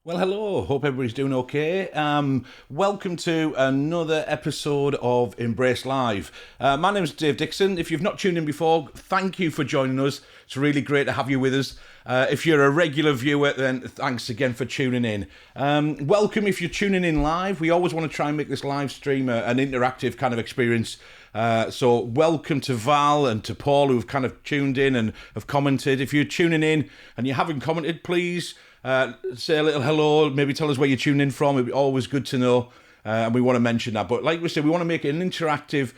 Well, hello. Hope everybody's doing okay. Welcome to another episode of Embrace Live. My name is Dave Dixon. If you've not tuned in before, thank you for joining us. It's really great to have you with us. If you're a regular viewer, then thanks again for tuning in. Welcome if you're tuning in live. We always want to try and make this live stream an interactive kind of experience. So welcome to Val and to Paul who've kind of tuned in and have commented. If you're tuning in and you haven't commented, please say a little hello, maybe tell us where you're tuning in from. It'd be always good to know, and we want to mention that. But like we said, we want to make it an interactive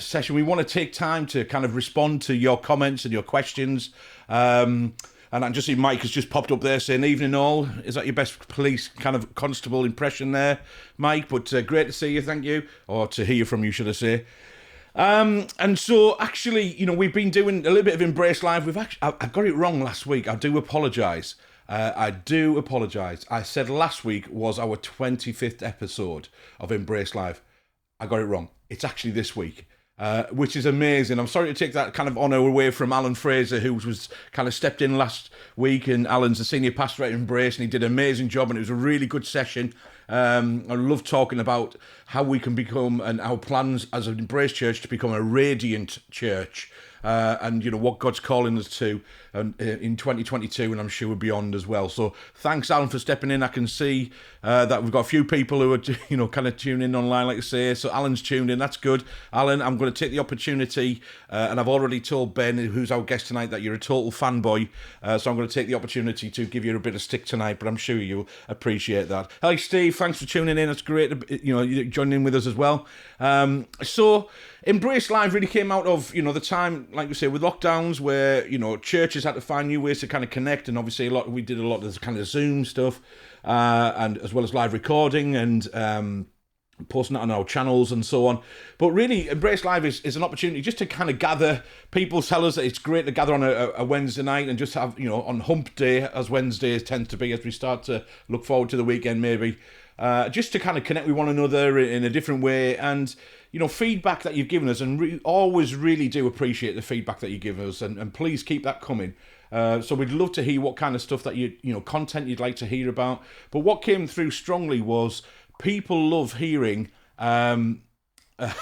session. We want to take time to kind of respond to your comments and your questions. And I just see Mike has just popped up there saying, evening all. Is that your best police kind of constable impression there, Mike? But great to see you, thank you. Or to hear from you, should I say. And so, actually, we've been doing a little bit of Embrace Live. I got it wrong last week. I do apologise. I said last week was our 25th episode of Embrace Live. I got it wrong. It's actually this week, which is amazing. I'm sorry to take that kind of honour away from Alan Fraser, who was kind of stepped in last week. And Alan's the senior pastor at Embrace, and he did an amazing job, and it was a really good session. I love talking about how we can become, and our plans as an Embrace Church to become a radiant church. And what God's calling us to in 2022, and I'm sure beyond as well. So thanks, Alan, for stepping in. I can see that we've got a few people who are kind of tuning in online, like I say. So Alan's tuned in. That's good, Alan. I'm going to take the opportunity, and I've already told Ben, who's our guest tonight, that you're a total fanboy. So I'm going to take the opportunity to give you a bit of stick tonight. But I'm sure you'll appreciate that. Hi, Steve. Thanks for tuning in. It's great to, you joining in with us as well. So Embrace Live really came out of, the time, like we say, with lockdowns where, churches had to find new ways to kind of connect. And obviously we did a lot of this kind of Zoom stuff, and as well as live recording and posting that on our channels and so on. But really, Embrace Live is an opportunity just to kind of gather. People tell us that it's great to gather on a Wednesday night and just have, on hump day, as Wednesdays tend to be, as we start to look forward to the weekend maybe, just to kind of connect with one another in a different way. And feedback that you've given us, and always really do appreciate the feedback that you give us, and please keep that coming. So we'd love to hear what kind of stuff that content you'd like to hear about. But what came through strongly was people love hearing. I'm the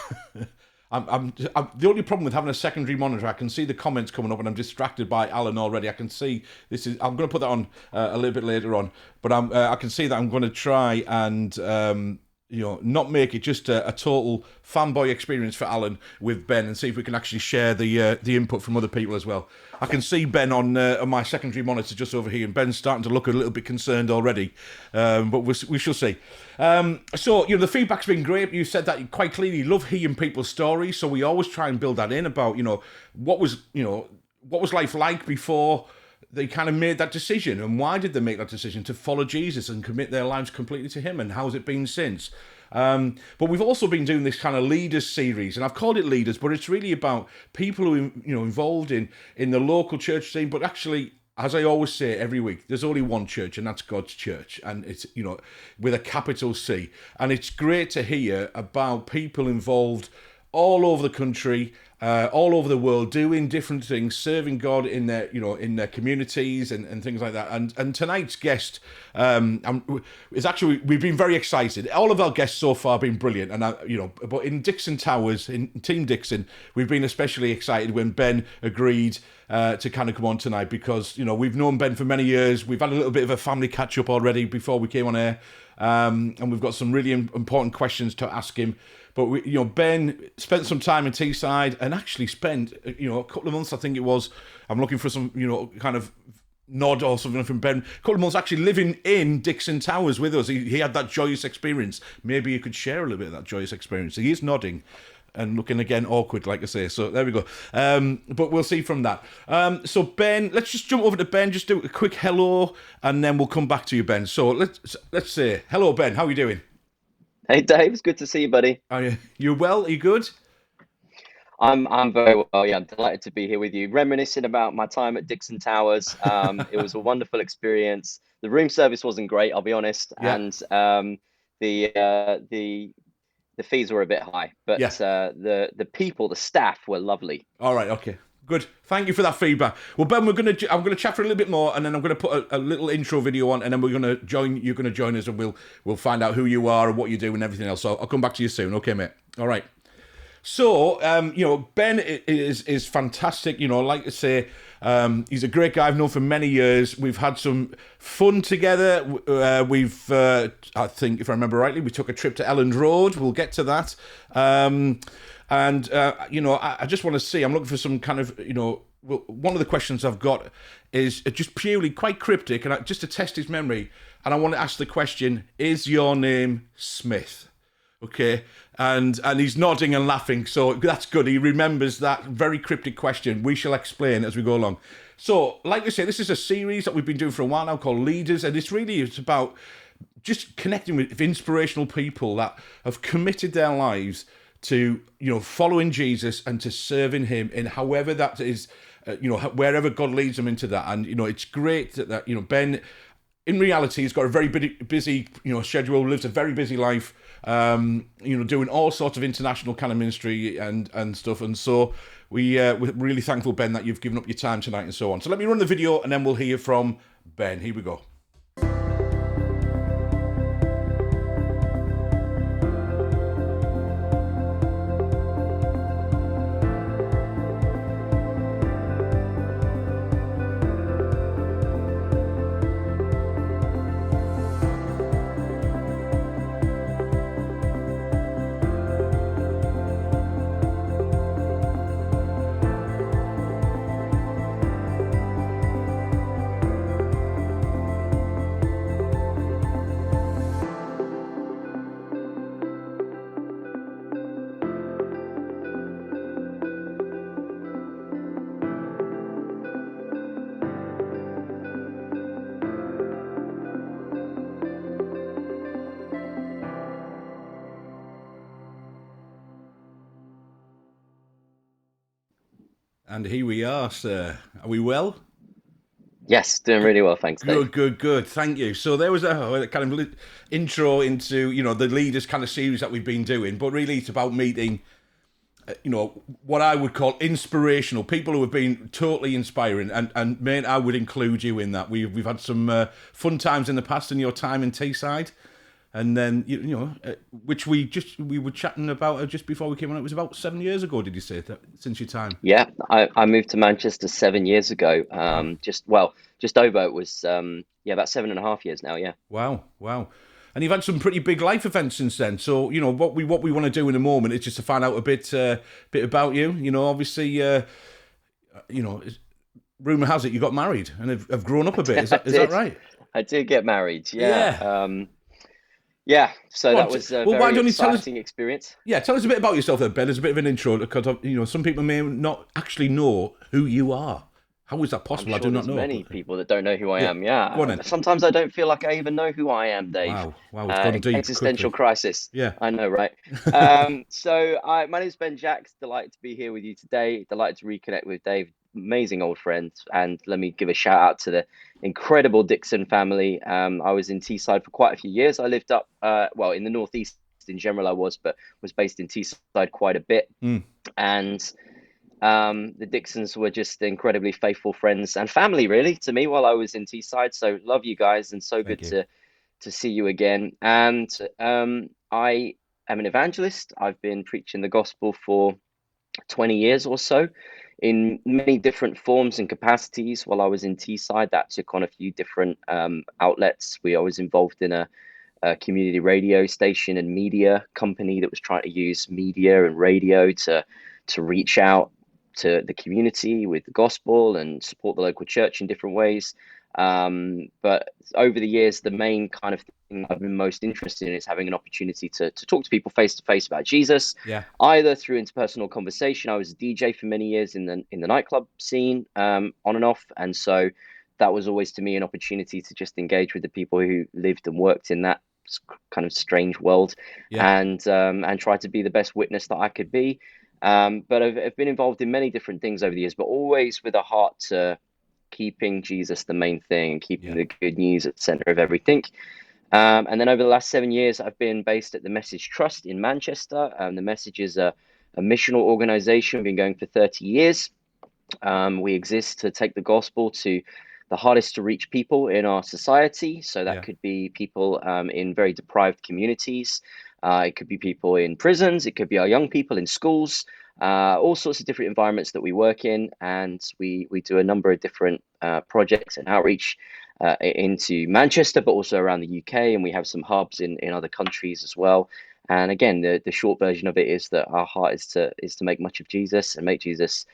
only problem with having a secondary monitor. I can see the comments coming up, and I'm distracted by Alan already. I can see this is. I'm going to put that on a little bit later on, but I can see that I'm going to try and. Not make it just a total fanboy experience for Alan with Ben, and see if we can actually share the input from other people as well. I can see Ben on my secondary monitor just over here, and Ben's starting to look a little bit concerned already, but we shall see. So, the feedback's been great. You said that quite clearly. You love hearing people's stories, so we always try and build that in about, what was life like before they kind of made that decision, and why did they make that decision to follow Jesus and commit their lives completely to him, and how's it been since? But we've also been doing this kind of leaders series, and I've called it leaders, but it's really about people who involved in the local church scene. But actually, as I always say every week, there's only one church, and that's God's church, and it's with a capital C. And it's great to hear about people involved all over the country, all over the world, doing different things, serving God in their communities and things like that. And tonight's guest is actually, we've been very excited. All of our guests so far have been brilliant, and but in Dixon Towers, in Team Dixon, we've been especially excited when Ben agreed to kind of come on tonight, because we've known Ben for many years. We've had a little bit of a family catch up already before we came on air, and we've got some really important questions to ask him. But Ben spent some time in Teesside, and actually spent a couple of months, I think it was. I'm looking for some kind of nod or something from Ben. A couple of months actually living in Dixon Towers with us. He had that joyous experience. Maybe you could share a little bit of that joyous experience. He is nodding and looking again awkward, like I say. So there we go. But we'll see from that. So Ben, let's just jump over to Ben. Just do a quick hello, and then we'll come back to you, Ben. So let's say hello, Ben. How are you doing? Hey Dave, it's good to see you, buddy. Are you well? Are you good? I'm very well. Yeah, I'm delighted to be here with you, reminiscing about my time at Dixon Towers. It was a wonderful experience. The room service wasn't great, I'll be honest, Yeah. and the fees were a bit high, but Yeah. the people, the staff were lovely. All right. Okay. Good. Thank you for that feedback. Well, Ben, I'm going to chat for a little bit more, and then I'm going to put a little intro video on, and then you're going to join us, and we'll find out who you are and what you do and everything else. So I'll come back to you soon. Okay, mate. All right. So, Ben is fantastic. Like I say, he's a great guy I've known for many years. We've had some fun together. I think, if I remember rightly, we took a trip to Elland Road. We'll get to that. I just want to see, I'm looking for some kind of, one of the questions I've got is just purely quite cryptic, and just to test his memory. And I want to ask the question, is your name Smith? Okay, and he's nodding and laughing, so that's good. He remembers that very cryptic question. We shall explain as we go along. So, like I say, this is a series that we've been doing for a while now called Leaders, and it's about just connecting with inspirational people that have committed their lives to, following Jesus and to serving him in however that is, wherever God leads them into that. And, it's great that Ben, in reality, has got a very busy, schedule, lives a very busy life, doing all sorts of international kind of ministry and stuff. And so we're really thankful, Ben, that you've given up your time tonight and so on. So let me run the video and then we'll hear from Ben. Here we go. And here we are, sir. Are we well? Yes, doing really well, thanks, Dave. Good. Thank you. So there was a kind of intro into, the Leaders kind of series that we've been doing, but really it's about meeting, what I would call inspirational people who have been totally inspiring, and mate, I would include you in that. We've had some fun times in the past in your time in Teesside. And then, which we were chatting about just before we came on. It was about 7 years ago, did you say, since your time? Yeah, I moved to Manchester 7 years ago. Just over. It was, about 7.5 years now, yeah. Wow. And you've had some pretty big life events since then. So, what we want to do in a moment is just to find out a bit about you. Obviously, rumour has it you got married and have grown up a bit. Is that right? I did get married, yeah. So that was a very exciting experience. Yeah, tell us a bit about yourself then, Ben, as a bit of an intro, because some people may not actually know who you are. How is that possible? I do not know. There's many people that don't know who I am, yeah. Go on then. Sometimes I don't feel like I even know who I am, Dave. Wow, it's gone deep. Existential crisis. Yeah. I know, right? My name's Ben Jack. Delighted to be here with you today. Delighted to reconnect with Dave. Amazing old friend, and let me give a shout out to the incredible Dixon family. I was in Teesside for quite a few years. I lived up in the northeast in general, but was based in Teesside quite a bit. And the Dixons were just incredibly faithful friends and family, really, to me while I was in Teesside. So love you guys, and so good to see you again. And I am an evangelist. I've been preaching the gospel for 20 years or so, in many different forms and capacities. While I was in Teesside, that took on a few different outlets. I was involved in a community radio station and media company that was trying to use media and radio to reach out to the community with the gospel and support the local church in different ways. But over the years, the main kind of thing I've been most interested in is having an opportunity to talk to people face to face about Jesus, either through interpersonal conversation. I was a DJ for many years in the nightclub scene, on and off. And so that was always to me an opportunity to just engage with the people who lived and worked in that kind of strange world, and try to be the best witness that I could be. But I've been involved in many different things over the years, but always with a heart to keeping Jesus the main thing and keeping the good news at the center of everything. And then over the last 7 years, I've been based at the Message Trust in Manchester. The Message is a missional organization. We've been going for 30 years. We exist to take the gospel to the hardest to reach people in our society. So that Yeah. could be people in very deprived communities. It could be people in prisons. It could be our young people in schools. All sorts of different environments that we work in, and we do a number of different projects and outreach into Manchester, but also around the UK, and we have some hubs in other countries as well. And again, the short version of it is that our heart is to make much of Jesus and make Jesus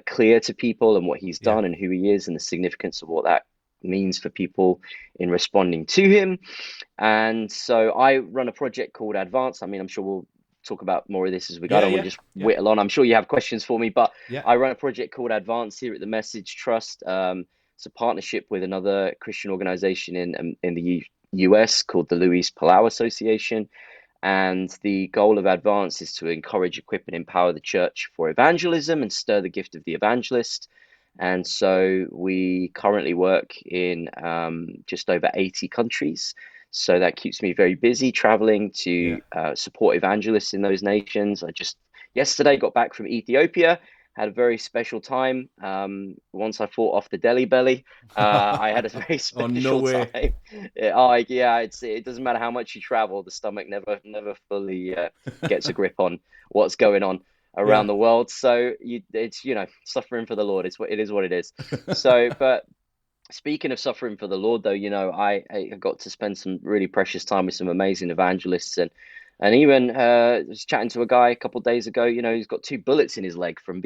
clear to people and what he's Yeah. done and who he is and the significance of what that means for people in responding to him. And so I run a project called Advance. I mean, I'm sure we'll talk about more of this as we go. I Yeah. don't want Yeah. to just Yeah. whittle on. I'm sure you have questions for me, but Yeah. I run a project called Advance here at the Message Trust. It's a partnership with another Christian organization in the US called the Luis Palau Association. And the goal of Advance is to encourage, equip, and empower the church for evangelism and stir the gift of the evangelist. And so we currently work in just over 80 countries. So that keeps me very busy traveling Yeah. to support evangelists in those nations. I just yesterday got back from Ethiopia, had a very special time. Once I fought off the Delhi belly, I had a very Oh, no special way. time. Yeah, it doesn't matter how much you travel, the stomach never fully gets a grip on what's going on Yeah. around the world. So it's suffering for the Lord. It is what it is. So, but speaking of suffering for the Lord, though, I got to spend some really precious time with some amazing evangelists, and even was chatting to a guy a couple of days ago. He's got two bullets in his leg from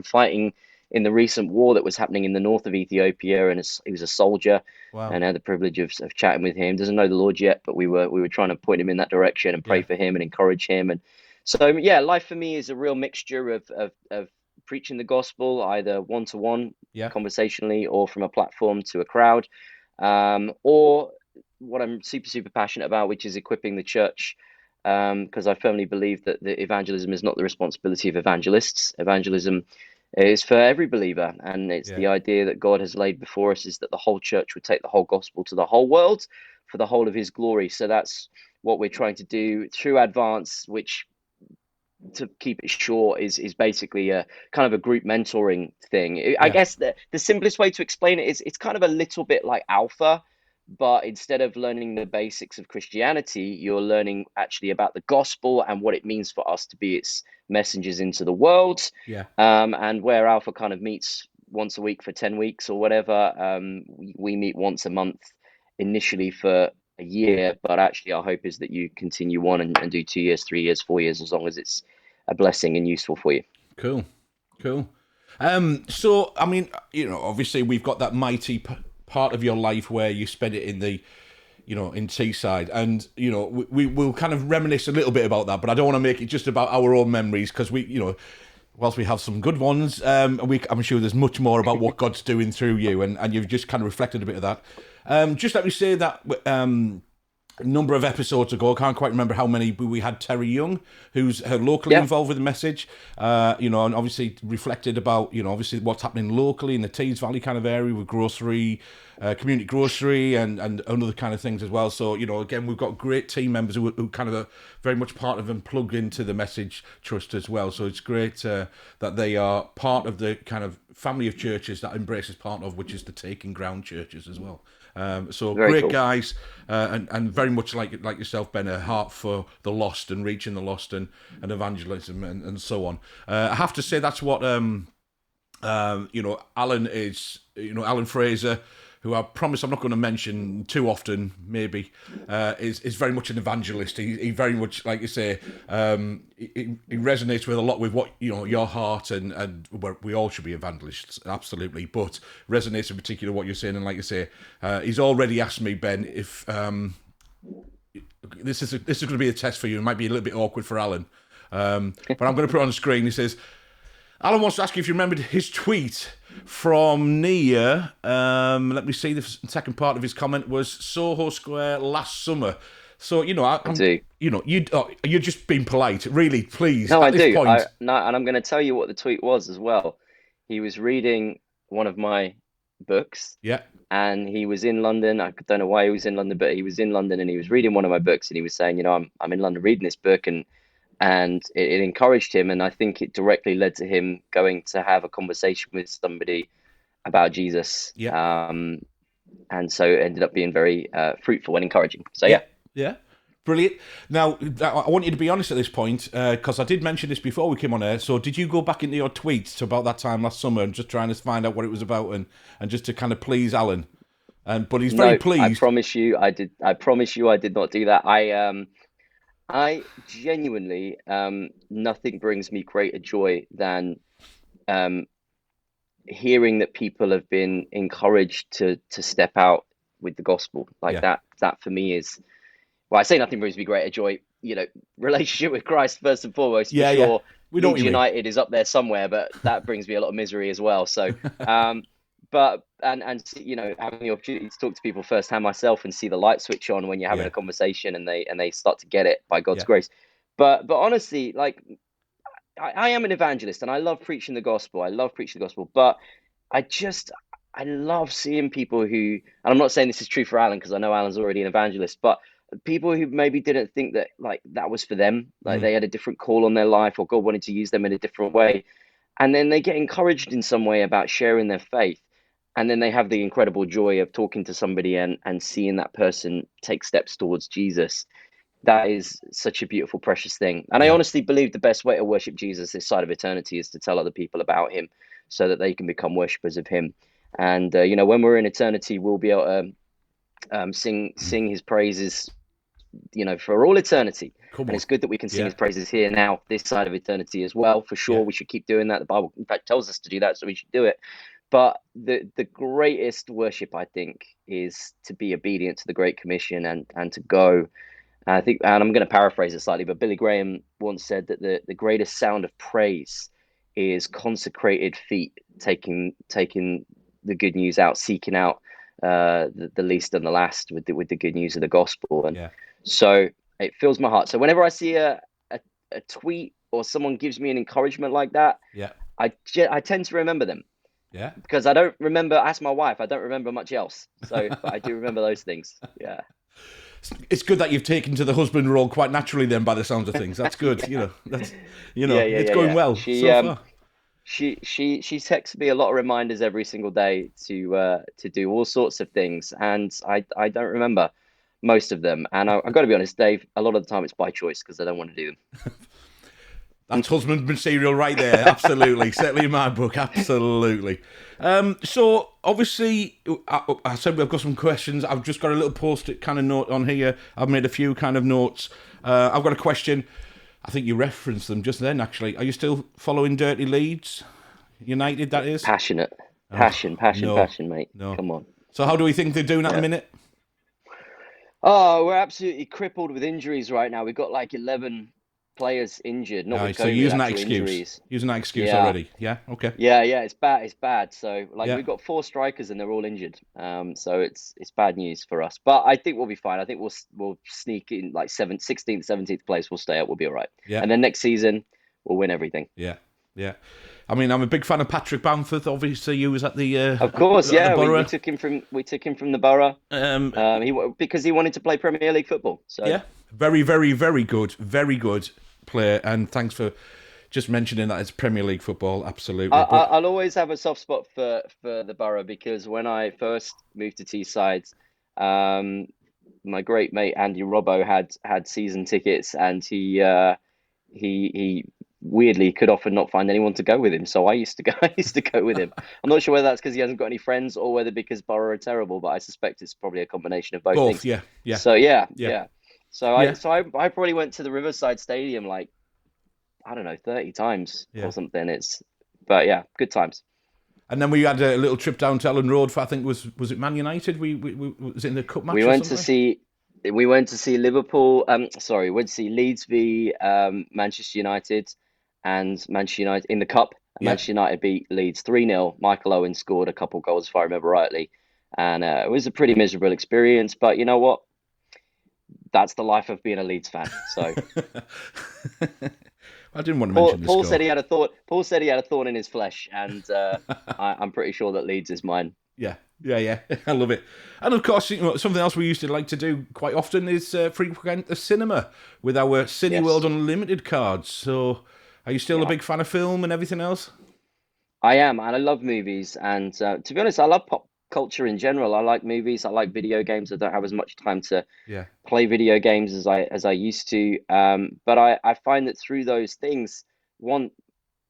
fighting in the recent war that was happening in the north of Ethiopia, and he was a soldier. Wow. And I had the privilege of chatting with him. Doesn't know the Lord yet, but we were trying to point him in that direction and pray Yeah. for him and encourage him. And so, yeah, life for me is a real mixture of preaching the gospel, either one to one Yeah. conversationally or from a platform to a crowd, or what I'm super passionate about, which is equipping the church. Because I firmly believe that the evangelism is not the responsibility of evangelists. Evangelism is for every believer, and it's Yeah. the idea that God has laid before us is that the whole church would take the whole gospel to the whole world for the whole of His glory. So that's what we're trying to do through Advance, which, to keep it short, is basically a kind of a group mentoring thing. I Yeah. guess the simplest way to explain it is it's kind of a little bit like Alpha, but instead of learning the basics of Christianity, you're learning actually about the gospel and what it means for us to be its messengers into the world. Yeah. And where Alpha kind of meets once a week for 10 weeks or whatever, we meet once a month initially for a year, but actually our hope is that you continue on and do 2 years, 3 years, 4 years, as long as it's a blessing and useful for you. Cool. Cool. So, I mean, obviously we've got that mighty part of your life where you spend it in the, in Teesside, and we will kind of reminisce a little bit about that, but I don't want to make it just about our own memories, because whilst we have some good ones, I'm sure there's much more about what God's doing through you, and you've just kind of reflected a bit of that. Just let me say that a number of episodes ago, I can't quite remember how many, but we had Terry Young, who's locally Yeah, involved with the message, and obviously reflected about, obviously what's happening locally in the Tees Valley kind of area with grocery, community grocery, and other kind of things as well. So, again, we've got great team members who kind of are very much part of and plugged into the Message Trust as well. So it's great that they are part of the kind of family of churches that Embrace is part of, which is the Taking Ground churches as well. So very great cool. guys, and very much like yourself, Ben, a heart for the lost and reaching the lost and evangelism and so on. I have to say that's what Alan is. Alan Fraser, who I promise I'm not going to mention too often, maybe, is very much an evangelist. He very much, like you say, he resonates with a lot with what your heart, and we all should be evangelists, absolutely. But resonates in particular what you're saying, and like you say, he's already asked me, Ben, if this is going to be a test for you. It might be a little bit awkward for Alan, but I'm going to put it on the screen. He says, Alan wants to ask you if you remembered his tweet from near. Let me see. The second part of his comment was Soho Square last summer. So I do. You're just being polite. Really, please, No, at I this do. point. No, and I'm going to tell you what the tweet was as well. He was reading one of my books, Yeah, and he was in London. I don't know why he was in London, but he was in London and he was reading one of my books, and he was saying, I'm in London reading this book, and and it encouraged him. And I think it directly led to him going to have a conversation with somebody about Jesus. Yeah. And so it ended up being very fruitful and encouraging. So Yeah. yeah. Yeah. Brilliant. Now, I want you to be honest at this point, because I did mention this before we came on air. So, did you go back into your tweets about that time last summer and just trying to find out what it was about and just to kind of please Alan? But he's very No, I pleased. promise you, I did. I promise you, I did not do that. I genuinely, nothing brings me greater joy than um, hearing that people have been encouraged to step out with the gospel like Yeah. that. That for me is, well, I say nothing brings me greater joy. Relationship with Christ first and foremost, for Yeah. Yeah. sure. We know what Leeds you mean. United is up there somewhere, but that brings me a lot of misery as well. So, but having the opportunity to talk to people firsthand myself and see the light switch on when you're having Yeah. a conversation and they start to get it by God's Yeah. grace. But honestly, like I am an evangelist and I love preaching the gospel. I love preaching the gospel, but I just I love seeing people who, and I'm not saying this is true for Alan because I know Alan's already an evangelist, but people who maybe didn't think that like that was for them, like Mm. they had a different call on their life or God wanted to use them in a different way, and then they get encouraged in some way about sharing their faith, and then they have the incredible joy of talking to somebody and seeing that person take steps towards Jesus. That is such a beautiful, precious thing. And I Yeah. honestly believe the best way to worship Jesus this side of eternity is to tell other people about him so that they can become worshippers of him. And, when we're in eternity, we'll be able to sing his praises, for all eternity. Come And on. it's good that we can sing Yeah. his praises here now, this side of eternity as well. For Yeah. sure, we should keep doing that. The Bible, in fact, tells us to do that, so we should do it. But the greatest worship, I think, is to be obedient to the Great Commission and to go. I think, and I'm going to paraphrase it slightly, but Billy Graham once said that the greatest sound of praise is consecrated feet taking the good news out, seeking out the least and the last with the good news of the gospel. And Yeah. so it fills my heart. So whenever I see a tweet or someone gives me an encouragement like that, Yeah. I tend to remember them Yeah. because I don't remember. Ask my wife. I don't remember much else. So, but I do remember those things. Yeah. It's good that you've taken to the husband role quite naturally then by the sounds of things. That's good. Yeah. That's Yeah, yeah, it's yeah, going yeah. well so far. She texts me a lot of reminders every single day to do all sorts of things, and I don't remember most of them. And I've got to be honest, Dave. A lot of the time it's by choice because I don't want to do them. That's husband material right there. Absolutely. Certainly in my book. Absolutely. So, obviously, I said we've got some questions. I've just got a little post-it kind of note on here. I've made a few kind of notes. I've got a question. I think you referenced them just then, actually. Are you still following Dirty Leeds United, that is? Passionate, Oh, no. passion, mate. No. Come on. So how do we think they're doing at the Yeah. minute? Oh, we're absolutely crippled with injuries right now. We've got like 11 players injured, not with So you're COVID, using that actual excuse. injuries. Using that excuse Yeah. already. Yeah, okay. Yeah, it's bad. It's bad. So like Yeah. we've got 4 strikers and they're all injured. So it's bad news for us. But I think we'll be fine. I think we'll sneak in like 16th, 17th place. We'll stay up. We'll be all right. Yeah. And then next season we'll win everything. Yeah. Yeah. I mean, I'm a big fan of Patrick Bamford. Obviously, you was at the Of course, at yeah. the Borough. We took him from the Borough. Um, Because he wanted to play Premier League football. So yeah, very, very, very good player. And thanks for just mentioning that it's Premier League football. Absolutely. I'll always have a soft spot for the Borough because when I first moved to Teesside, my great mate Andy Robbo had season tickets, and he weirdly could often not find anyone to go with him. So I used to go. I used to go with him. I'm not sure whether that's because he hasn't got any friends or whether because Borough are terrible, but I suspect it's probably a combination of both things. Yeah, yeah. So yeah. So Yeah. I probably went to the Riverside Stadium like I don't know 30 times Yeah. or something. But yeah, good times. And then we had a little trip down to Ellen Road for, I think, was it Man United? We was it in the cup match? We or went to something? see Liverpool. Sorry, went to see Leeds v Manchester United, and Manchester United in the cup. Yeah. Manchester United beat Leeds 3-0. Michael Owen scored a couple goals, if I remember rightly, and it was a pretty miserable experience. But you know what? That's the life of being a Leeds fan. So I didn't want to mention the Paul score. said he had a thought. Paul said he had a thorn in his flesh, and I'm pretty sure that Leeds is mine. Yeah, yeah. I love it. And of course, something else we used to like to do quite often is frequent the cinema with our Cineworld Yes, Unlimited cards. So, are you still a yeah, big fan of film and everything else? I am, and I love movies. And to be honest, I love pop culture in general. I like movies. I like video games. I don't have as much time to Yeah, play video games as I used to. But I find that through those things, one,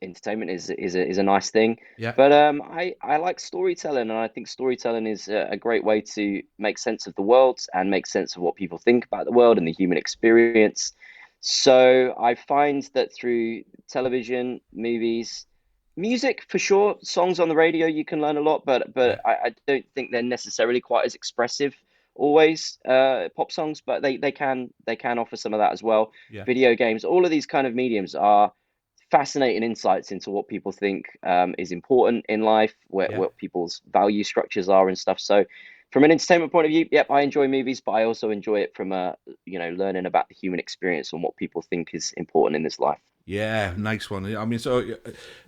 entertainment is a nice thing. yeah, But I like storytelling, and I think storytelling is a great way to make sense of the world and make sense of what people think about the world and the human experience. So I find that through television, movies, music for sure, songs on the radio, you can learn a lot, yeah, but I don't think they're necessarily quite as expressive always, pop songs, but they can offer some of that as well. yeah, Video games, all of these kind of mediums are fascinating insights into what people think is important in life, yeah. what people's value structures are and stuff. So, from an entertainment point of view, yep, I enjoy movies, but I also enjoy it from a learning about the human experience and what people think is important in this life. Yeah, nice one. I mean, so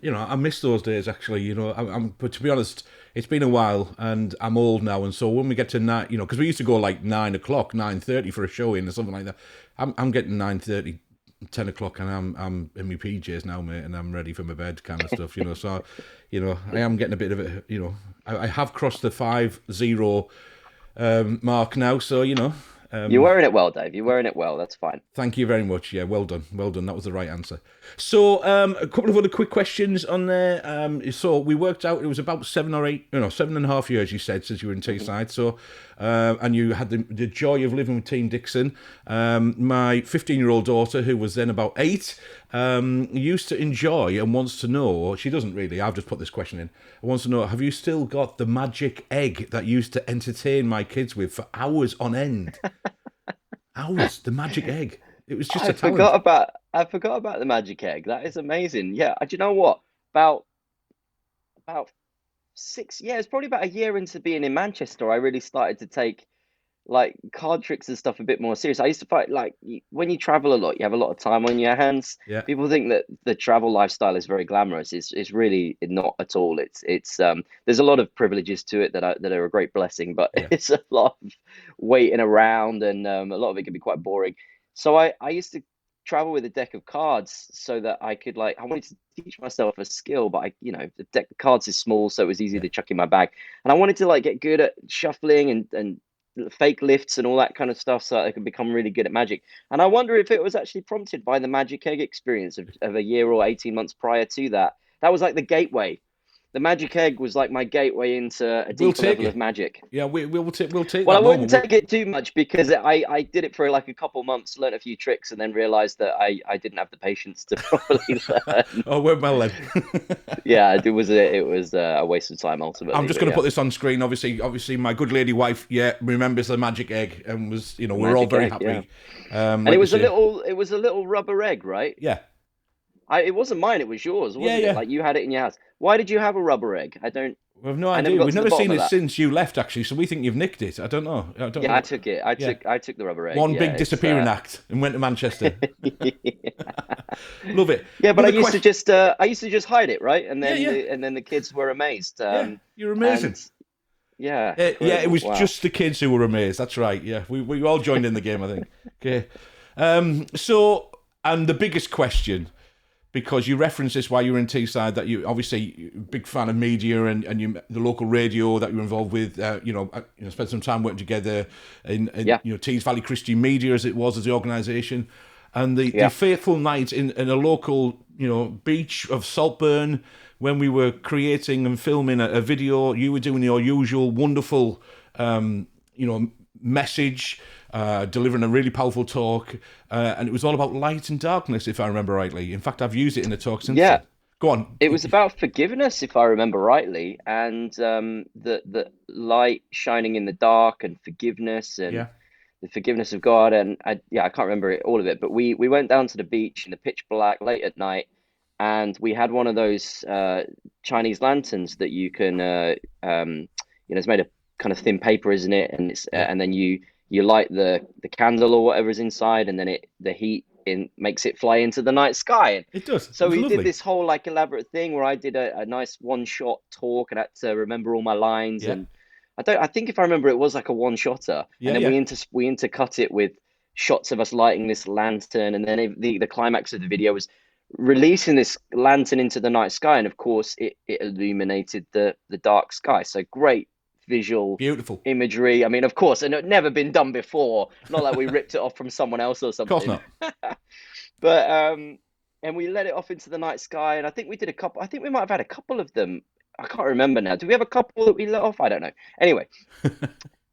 I miss those days actually. But to be honest, it's been a while, and I'm old now, and so when we get to night, because we used to go like 9 o'clock, 9:30 for a show in or something like that. I'm getting 9:30, 10 o'clock, and I'm in my PJs now, mate, and I'm ready for my bed, kind of stuff. So, I am getting a bit of it. I have crossed the 5-0 mark now, so You're um, wearing it well, Dave. You're wearing it well. That's fine. Thank you very much. Yeah, well done. Well done. That was the right answer. So, a couple of other quick questions on there. So we worked out it was about 7.5 years, you said, since you were in Mhm. Teesside. So, and you had the joy of living with Team Dixon. My 15-year-old daughter, who was then about 8, used to enjoy and wants to know, she doesn't really, I've just put this question in, wants to know, have you still got the magic egg that used to entertain my kids with for hours on end? Hours, the magic egg. It was just a talent. I forgot about the magic egg. That is amazing. Yeah. Do you know what? About 6 years, probably about a year into being in Manchester, I really started to take like card tricks and stuff a bit more serious. I used to fight like when you travel a lot, you have a lot of time on your hands. Yeah, People think that the travel lifestyle is very glamorous. It's really not at all. It's there's a lot of privileges to it that are a great blessing, but yeah, it's a lot of waiting around and a lot of it can be quite boring. So I used to travel with a deck of cards so that I could I wanted to teach myself a skill, but the deck of cards is small, so it was easy yeah, to chuck in my bag. And I wanted to get good at shuffling and fake lifts and all that kind of stuff so that I could become really good at magic. And I wonder if it was actually prompted by the magic egg experience of a year or 18 months prior to that. That was like the gateway. The magic egg was like my gateway into a we'll deeper take level of it. magic. Yeah, we'll take Well, I that wouldn't moment. take it too much because I did it for like a couple months, learned a few tricks, and then realized that I didn't have the patience to properly learn. Oh, well then. Yeah, it was a waste of time I'm ultimately, just but going to yeah, put this on screen. Obviously, my good lady wife, yeah, remembers the magic egg and was, the we're all magic very egg, yeah. happy. And Like you say, it was a little rubber egg, right? yeah, It wasn't mine, it was yours, yeah, wasn't it? yeah. Like you had it in your house. Why did you have a rubber egg? We've no I never idea. got We've to the never bottom seen of it that. since you left, actually. So we think you've nicked it. I don't know. I don't Yeah, I know. took it. Yeah, I took the rubber egg. one Yeah, big it's disappearing act and went to Manchester. Love it. yeah, but Another question. I used to just hide it, right? And Yeah, then yeah, the kids were amazed. yeah. You're And amazing. yeah, Yeah, it incredible. was Wow. just the kids who were amazed. That's right. Yeah, we all joined in the game, I think. Okay. So, and the biggest question, because you referenced this while you were in Teesside, that you obviously big fan of media and the local radio that you're involved with. Spent some time working together in Yeah, Tees Valley Christian Media as it was as the organisation, and the yeah. fateful night in a local beach of Saltburn when we were creating and filming a video. You were doing your usual wonderful message, delivering a really powerful talk, and it was all about light and darkness, if I remember rightly. In fact, I've used it in a talk since Yeah. then. Go on. It was about forgiveness, if I remember rightly, and the light shining in the dark and forgiveness and Yeah, the forgiveness of God. And I can't remember all of it, but we went down to the beach in the pitch black late at night, and we had one of those Chinese lanterns that you can it's made of kind of thin paper, isn't it? And it's yeah, and then you light the candle or whatever's inside, and then the heat makes it fly into the night sky. And It does. so It's we did lovely. this whole like elaborate thing where I did a nice one shot talk and had to remember all my lines. Yeah. And I think if I remember, it was like a one shotter, and Yeah. then Yeah. we intercut it with shots of us lighting this lantern, and then the climax of the video was releasing this lantern into the night sky, and of course it illuminated the dark sky. So great visual Beautiful. imagery. I mean, of course, and it had never been done before. Not like we ripped it off from someone else or Of course something. not. But and we let it off into the night sky, and I think we did a couple. I think we might have had a couple of them. I can't remember now. Do we have a couple that we let off? I don't know. Anyway,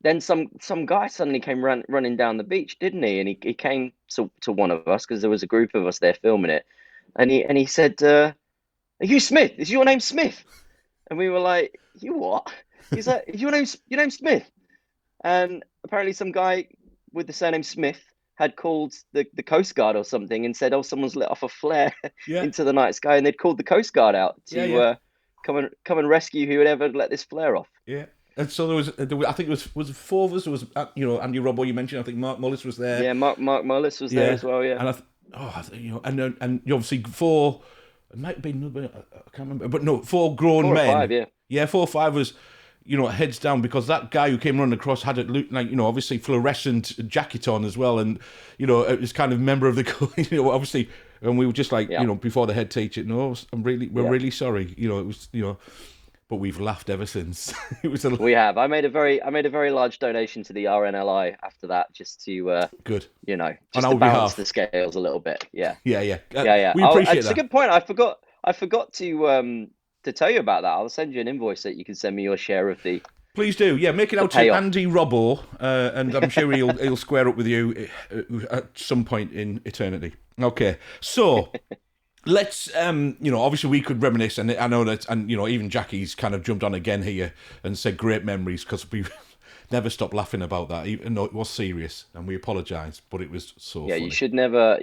then some guy suddenly came running down the beach, didn't he? And he came to one of us because there was a group of us there filming it, and he said, "Are you Smith? Is your name Smith?" And we were like, "You what?" He's like, "Your name's Smith." And apparently, some guy with the surname Smith had called the Coast Guard or something and said, "Oh, someone's let off a flare Yeah. into the night sky," and they'd called the Coast Guard out Yeah. to Yeah. come and rescue whoever let this flare off. Yeah. And so there was I think it was four of us. There was Andy Robbo, you mentioned. I think Mark Mullis was there. Yeah, Mark Mullis was there Yeah. as well. Yeah, And and you obviously four. It might be another. I can't remember, but no, four grown 4 or men. 5. Yeah, Yeah, 4 or 5 was, heads down, because that guy who came running across had obviously fluorescent jacket on as well, and it was kind of member of the obviously, and we were just like, Yeah. before the head teacher, no, we're Yeah. really sorry, it was, but we've laughed ever since. It was we have. I made a very large donation to the RNLI after that, just to good just on to our balance behalf. the scales a little bit. Yeah. Yeah, yeah, Yeah. we appreciate It's that. a good point. I forgot to tell you about that. I'll send you an invoice that you can send me your share of the Please do, yeah. Make it out to payoff. Andy Robbo, and I'm sure he'll square up with you at some point in eternity. Okay, so let's obviously we could reminisce, and I know that, and even Jackie's kind of jumped on again here and said great memories, because we never stopped laughing about that, even though it was serious, and we apologise, but it was so Yeah, funny. you should never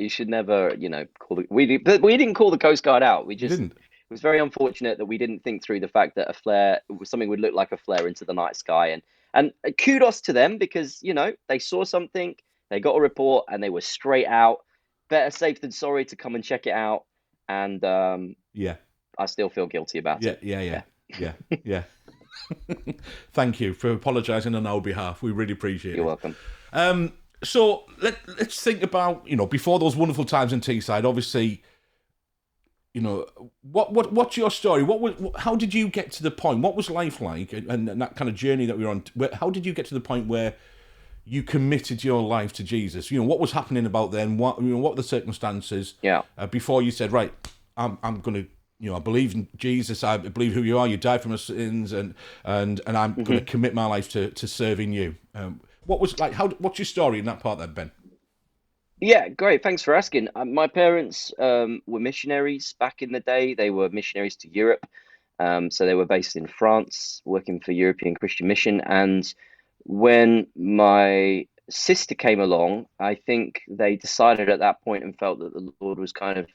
call we didn't call the Coast Guard out. You didn't. It was very unfortunate that we didn't think through the fact that a flare, something would look like a flare into the night sky, and kudos to them, because they saw something, they got a report, and they were straight out. Better safe than sorry to come and check it out, and Yeah, I still feel guilty about it. yeah. Thank you for apologising on our behalf. We really appreciate it. You're welcome. So let's think about, before those wonderful times in Teesside, obviously, what's your story? How did you get to the point? What was life like, and that kind of journey that we were on? How did you get to the point where you committed your life to Jesus? What was happening about then? What were the circumstances? Yeah. Before you said, right, I'm going to, I believe in Jesus. I believe who you are. You died for my sins, and I'm going to commit my life to serving you. What was like? What's your story in that part then, Ben? Yeah, great. Thanks for asking. My parents were missionaries back in the day. They were missionaries to Europe. So they were based in France, working for European Christian Mission. And when my sister came along, I think they decided at that point and felt that the Lord was kind of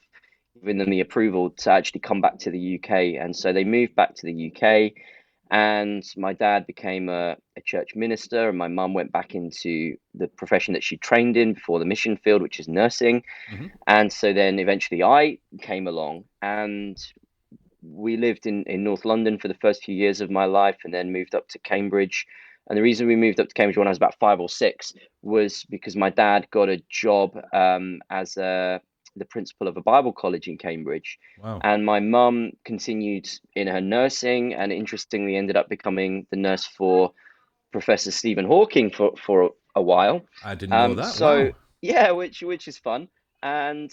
giving them the approval to actually come back to the UK. And so they moved back to the UK. And my dad became a church minister, and my mum went back into the profession that she trained in before the mission field, which is nursing. Mm-hmm. And so then eventually I came along, and we lived in North London for the first few years of my life, and then moved up to Cambridge. And the reason we moved up to Cambridge when I was about 5 or 6 was because my dad got a job as the principal of a Bible college in Cambridge. Wow. And my mum continued in her nursing, and interestingly ended up becoming the nurse for Professor Stephen Hawking for a while. I didn't know that. So wow. yeah, which is fun. And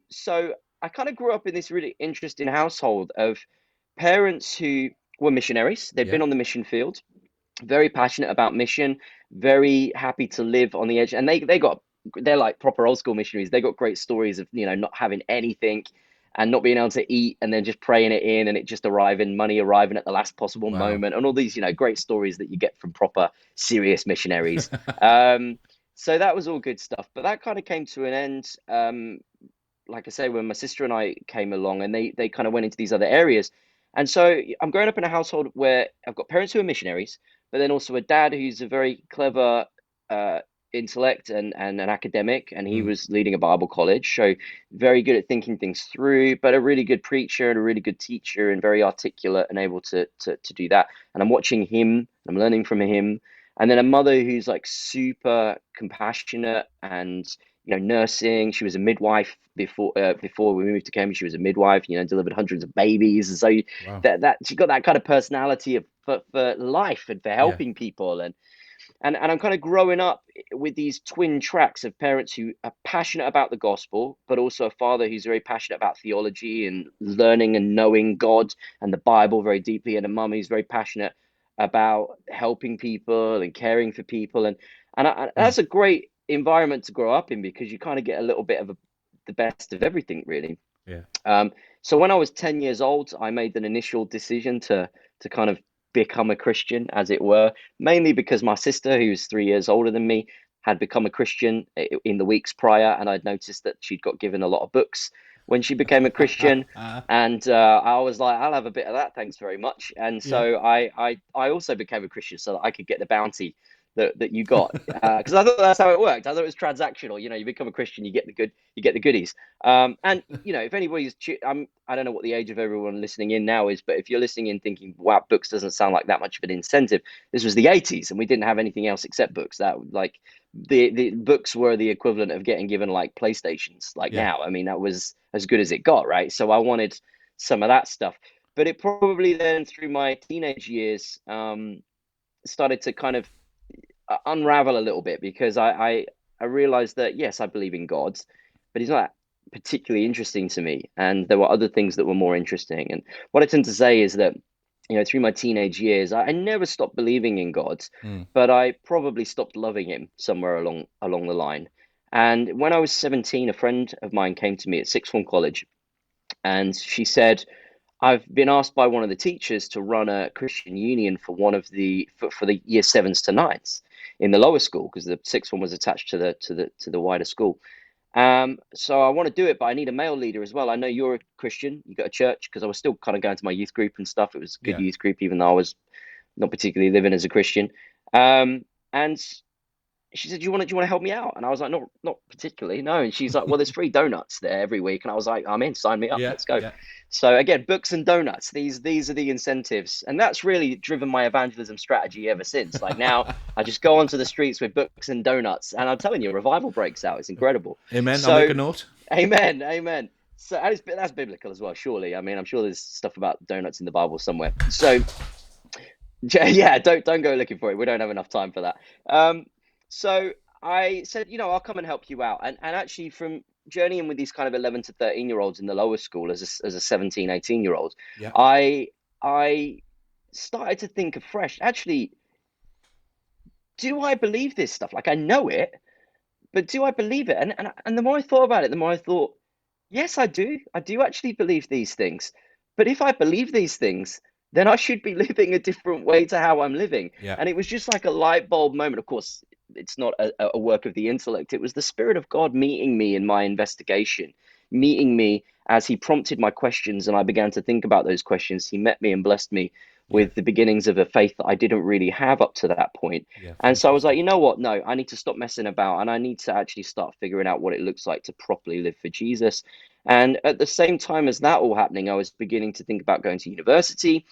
so I kind of grew up in this really interesting household of parents who were missionaries. They'd been on the mission field, very passionate about mission, very happy to live on the edge. And they're like proper old school missionaries. They got great stories of, not having anything and not being able to eat, and then just praying it in, and it just money arriving at the last possible moment, and all these, great stories that you get from proper serious missionaries. So that was all good stuff. But that kind of came to an end, like I say, when my sister and I came along, and they kind of went into these other areas. And so I'm growing up in a household where I've got parents who are missionaries, but then also a dad who's a very clever intellect and an academic, and he was leading a Bible college. So very good at thinking things through, but a really good preacher and a really good teacher and very articulate and able to do that. And I'm watching him, I'm learning from him. And then a mother who's like super compassionate and nursing. She was a midwife before we moved to Cambridge. She was a midwife, delivered hundreds of babies. And so Wow. that she got that kind of personality for life and for Yeah. helping people. And I'm kind of growing up with these twin tracks of parents who are passionate about the gospel, but also a father who's very passionate about theology and learning and knowing God and the Bible very deeply, and a mum who's very passionate about helping people and caring for people. And that's a great environment to grow up in, because you kind of get a little bit of the best of everything, really. Yeah. So when I was 10 years old, I made an initial decision to kind of become a Christian, as it were, mainly because my sister, who's 3 years older than me, had become a Christian in the weeks prior, and I'd noticed that she'd got given a lot of books when she became a Christian. And I was like, I'll have a bit of that, thanks very much. And Yeah. so I also became a Christian so that I could get the bounty that you got, because I thought that's how it worked. I thought it was transactional. You become a Christian, you get the goodies. And if anybody's, I don't know what the age of everyone listening in now is, but if you're listening in thinking, wow, books doesn't sound like that much of an incentive, this was the 80s and we didn't have anything else except books. That like the books were the equivalent of getting given like PlayStations. Like Yeah. now, I mean, that was as good as it got, right? So I wanted some of that stuff, but it probably then through my teenage years started to kind of unravel a little bit, because I realized that yes, I believe in God, but he's not particularly interesting to me, and there were other things that were more interesting. And what I tend to say is that through my teenage years, I never stopped believing in God, but I probably stopped loving him somewhere along the line. And when I was 17, a friend of mine came to me at sixth form college, and she said, I've been asked by one of the teachers to run a Christian union for one of for the year sevens to nines in the lower school, because the sixth one was attached to the wider school. So I want to do it, but I need a male leader as well. I know you're a Christian, you got a church, because I was still kind of going to my youth group and stuff. It was a good Yeah. youth group, even though I was not particularly living as a Christian. And she said, do you want to help me out? And I was like, not particularly, no. And she's like, well, there's free donuts there every week. And I was like, I'm in, sign me up, Yeah. let's go. Yeah. So again, books and donuts, these are the incentives. And that's really driven my evangelism strategy ever since. Like now I just go onto the streets with books and donuts, and I'm telling you, revival breaks out. It's incredible. Amen. I'll make So a note. amen. So and that's biblical as well, surely. I mean, I'm sure there's stuff about donuts in the Bible somewhere. So yeah, don't go looking for it. We don't have enough time for that. So I said, I'll come and help you out. And actually, from journeying with these kind of 11 to 13-year-olds in the lower school as a 17, 18-year-old, Yeah. I started to think afresh. Actually, do I believe this stuff? Like I know it, but do I believe it? And the more I thought about it, the more I thought, yes, I do. I do actually believe these things. But if I believe these things, then I should be living a different way to how I'm living. Yeah. And it was just like a light bulb moment. Of course, it's not a work of the intellect. It was the Spirit of God meeting me in my investigation, meeting me as he prompted my questions. And I began to think about those questions. He met me and blessed me Yeah. with the beginnings of a faith that I didn't really have up to that point. Yeah. And so I was like, Fantastic. you know what? No, I need to stop messing about, and I need to actually start figuring out what it looks like to properly live for Jesus. And at the same time as that all happening, I was beginning to think about going to university,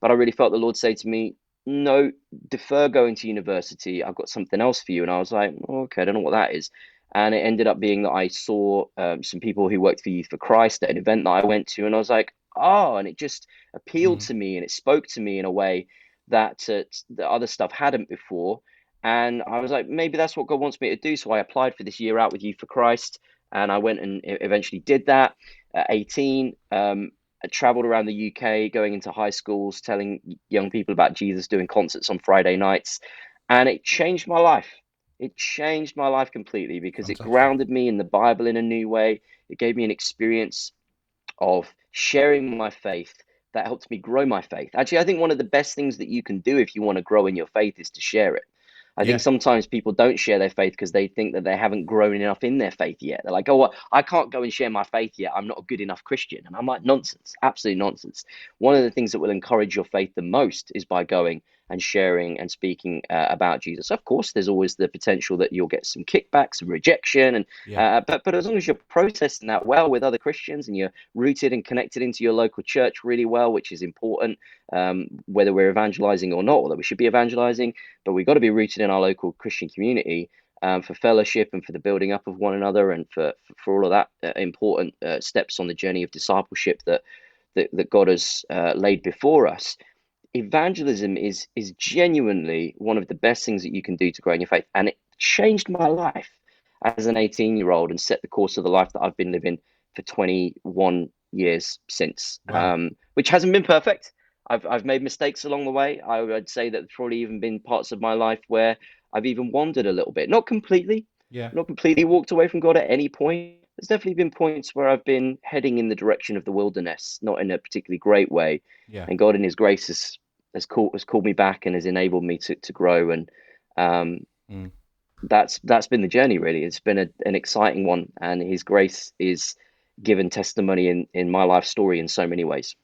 but I really felt the Lord say to me, no, defer going to university. I've got something else for you. And I was like, okay, I don't know what that is. And it ended up being that I saw some people who worked for Youth for Christ at an event that I went to, and I was like, oh, and it just appealed to me and it spoke to me in a way that the other stuff hadn't before. And I was like, maybe that's what God wants me to do. So I applied for this year out with Youth for Christ, and I went and eventually did that at 18. I traveled around the UK, going into high schools, telling young people about Jesus, doing concerts on Friday nights. And it changed my life. It changed my life completely, because it Fantastic. grounded me in the Bible in a new way. It gave me an experience of sharing my faith that helped me grow my faith. Actually, I think one of the best things that you can do if you want to grow in your faith is to share it. I think Yeah. sometimes people don't share their faith because they think that they haven't grown enough in their faith yet. They're like, oh, well, I can't go and share my faith yet. I'm not a good enough Christian. And I'm like, nonsense, absolute nonsense. One of the things that will encourage your faith the most is by going and sharing and speaking about Jesus. Of course, there's always the potential that you'll get some kickback, some rejection, and Yeah. but as long as you're processing that well with other Christians and you're rooted and connected into your local church really well, which is important, whether we're evangelizing or not, or that we should be evangelizing, but we've got to be rooted in our local Christian community. For fellowship and for the building up of one another, and for all of that important steps on the journey of discipleship that God has laid before us. Evangelism is genuinely one of the best things that you can do to grow in your faith, and it changed my life as an 18-year-old and set the course of the life that I've been living for 21 years since. Wow. Which hasn't been perfect. I've made mistakes along the way. I would say that there's probably even been parts of my life where I've even wandered a little bit, Yeah. not completely walked away from God at any point. There's definitely been points where I've been heading in the direction of the wilderness, not in a particularly great way. Yeah. And God in His grace has called me back and has enabled me to grow. And um, Mm. that's been the journey, really. It's been an exciting one, and His grace is given testimony in my life story in so many ways.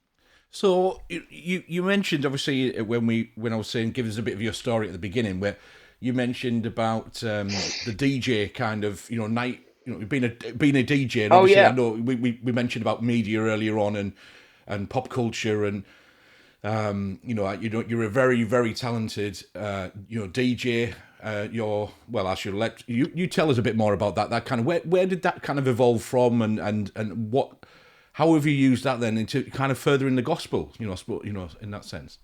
So you mentioned, obviously, when I was saying give us a bit of your story at the beginning, where you mentioned about the DJ kind of, night, being a DJ, and Oh obviously I yeah. know we mentioned about media earlier on, and pop culture, and you're a very, very talented DJ. I should let you tell us a bit more about that kind of, where did that kind of evolve from, and what, how have you used that then into kind of furthering the gospel, in that sense?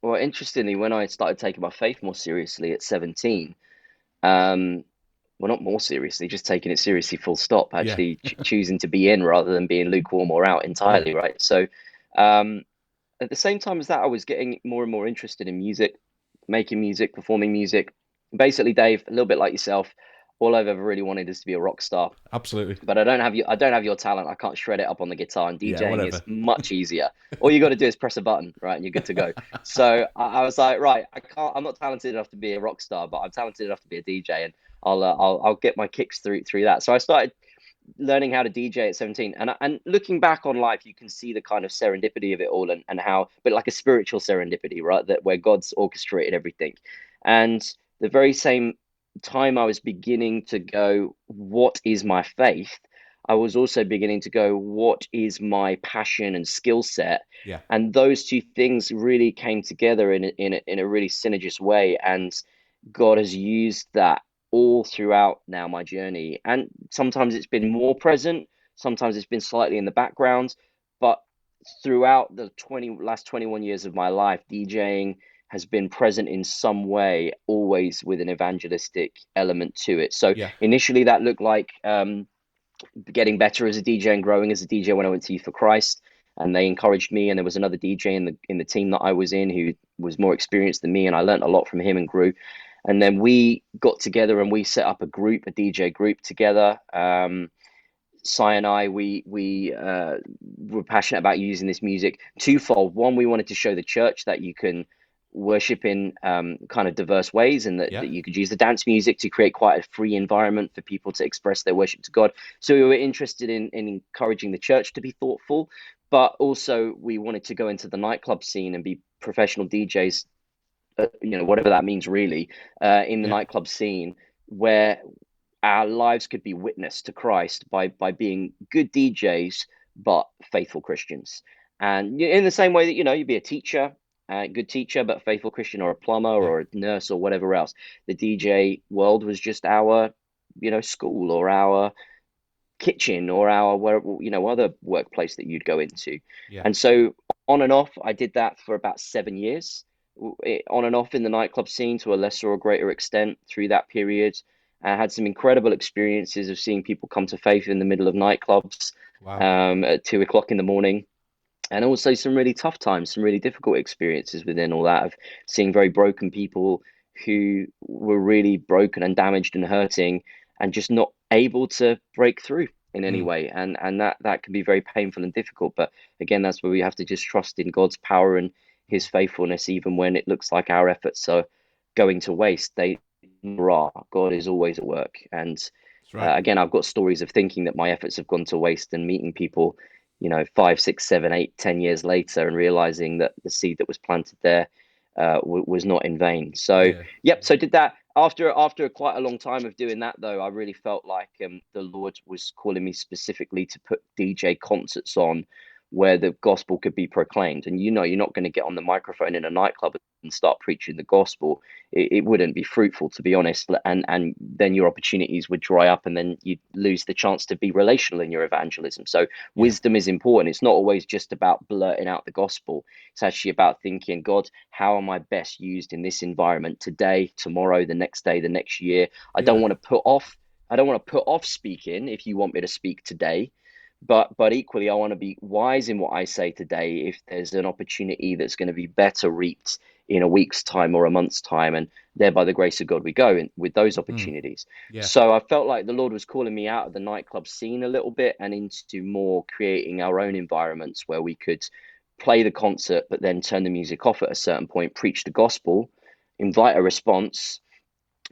Well, interestingly, when I started taking my faith more seriously at 17, um, well, not more seriously, just taking it seriously, full stop, Yeah. actually choosing to be in rather than being lukewarm or out Yeah. entirely, right? So, um, at the same time as that, I was getting more and more interested in music, making music, performing music. Basically, Dave, a little bit like yourself, all I've ever really wanted is to be a rock star. Absolutely. But I don't have your talent. I can't shred it up on the guitar, and Yeah, DJing is whatever. much easier. All you got to do is press a button, right, and you're good to go. So I was like, right, I'm not talented enough to be a rock star, but I'm talented enough to be a DJ, and I'll get my kicks through that. So I started learning how to DJ at 17, and looking back on life, you can see the kind of serendipity of it all, and how, but like a spiritual serendipity, right, that where God's orchestrated everything. And the very same time I was beginning to go, what is my faith, I was also beginning to go, what is my passion and skill set. Yeah. And those two things really came together in a really synergist way, and God has used that all throughout now my journey. And sometimes it's been more present, sometimes it's been slightly in the background, but throughout the last 21 years of my life, DJing has been present in some way, always with an evangelistic element to it. So Yeah. initially that looked like getting better as a DJ and growing as a DJ when I went to Youth for Christ. And they encouraged me, and there was another DJ in the team that I was in who was more experienced than me, and I learned a lot from him and grew. And then we got together and we set up a DJ group together. Cy and I, we were passionate about using this music twofold. One, we wanted to show the church that you can worship in kind of diverse ways, and that, Yeah. that you could use the dance music to create quite a free environment for people to express their worship to God. So we were interested in encouraging the church to be thoughtful, but also we wanted to go into the nightclub scene and be professional DJs, whatever that means really, in the Yeah. nightclub scene, where our lives could be witnessed to Christ by being good DJs but faithful Christians. And in the same way that you'd be a teacher, a good teacher but faithful Christian, or a plumber Yeah. or a nurse or whatever else, the DJ world was just our school, or our kitchen, or our where other workplace that you'd go into. Yeah. And so on and off, I did that for about 7 years, on and off in the nightclub scene to a lesser or greater extent through that period. I had some incredible experiences of seeing people come to faith in the middle of nightclubs, Wow. at 2 o'clock in the morning, and also some really tough times, some really difficult experiences within all that, of seeing very broken people who were really broken and damaged and hurting, and just not able to break through in any Mm. way. And that can be very painful and difficult. But again, that's where we have to just trust in God's power and His faithfulness, even when it looks like our efforts are going to waste. They never are. God is always at work. And That's right. again, I've got stories of thinking that my efforts have gone to waste, and meeting people, 5, 6, 7, 8, 10 years later, and realizing that the seed that was planted there was not in vain. So Yeah. yep. So did that after quite a long time of doing that, though. I really felt like the Lord was calling me specifically to put DJ concerts on where the gospel could be proclaimed. And you're not going to get on the microphone in a nightclub and start preaching the gospel. It wouldn't be fruitful, to be honest. And then your opportunities would dry up, and then you'd lose the chance to be relational in your evangelism. So Yeah. wisdom is important. It's not always just about blurting out the gospel. It's actually about thinking, God, how am I best used in this environment today, tomorrow, the next day, the next year? I don't Yeah. want to put off speaking if you want me to speak today, but equally I want to be wise in what I say today if there's an opportunity that's going to be better reaped in a week's time or a month's time, and there by the grace of God we go in, with those Mm. opportunities. Yeah. So I felt like the Lord was calling me out of the nightclub scene a little bit and into more creating our own environments where we could play the concert but then turn the music off at a certain point, preach the gospel, invite a response,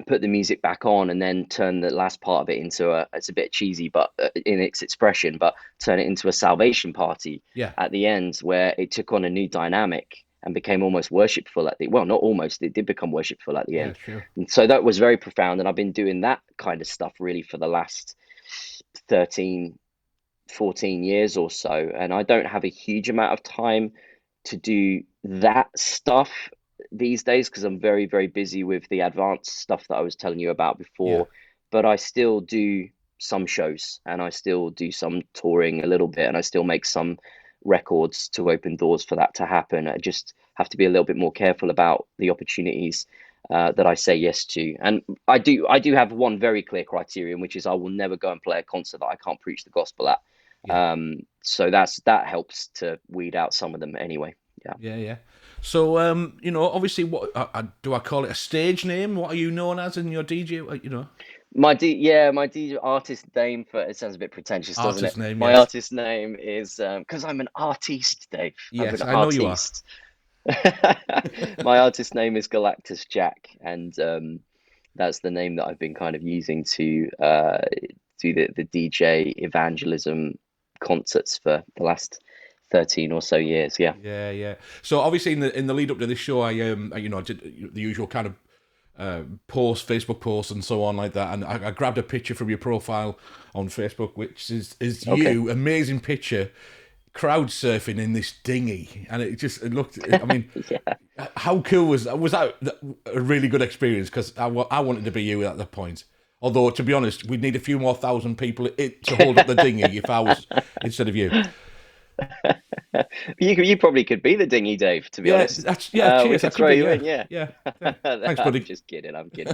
put the music back on, and then turn the last part of it into it's a bit cheesy but in its expression, but turn it into a salvation party Yeah. at the end where it took on a new dynamic and became almost worshipful at the well, not almost, it did become worshipful at the Yeah. end. Sure. And so that was very profound, and I've been doing that kind of stuff really for the last 13, 14 years or so, and I don't have a huge amount of time to do that stuff these days because I'm very, very busy with the advanced stuff that I was telling you about Yeah. before. But I still do some shows and I still do some touring a little bit, and I still make some records to open doors for that to happen. I just have to be a little bit more careful about the opportunities that I say yes to. And I do have one very clear criterion, which is I will never go and play a concert that I can't preach the gospel at. Yeah. So that helps to weed out some of them anyway. Yeah. Yeah. Yeah. So, obviously, what do I call it? A stage name? What are you known as in your DJ? My DJ artist name, for it sounds a bit pretentious, doesn't it? Artist name. My Yes. artist name is because I'm an artiste, Dave. I'm Yes, an I know you are. artiste. My artist name is Galactus Jack, and that's the name that I've been kind of using to do the DJ evangelism concerts for the last 13 or so years. Yeah. Yeah, yeah. So obviously in the lead up to this show, I did the usual kind of Facebook posts and so on like that, and I grabbed a picture from your profile on Facebook, which is Okay. you, amazing picture, crowd surfing in this dinghy, and it looked. I mean, Yeah. how cool was that? A really good experience because I wanted to be you at that point. Although to be honest, we'd need a few more thousand people to hold up the dinghy if I was instead of you. You probably could be the dinghy, Dave, to be Yeah, honest. We cheers. I could could throw be. you Yeah, in, yeah. yeah. Thanks, I'm buddy. just kidding. I'm kidding.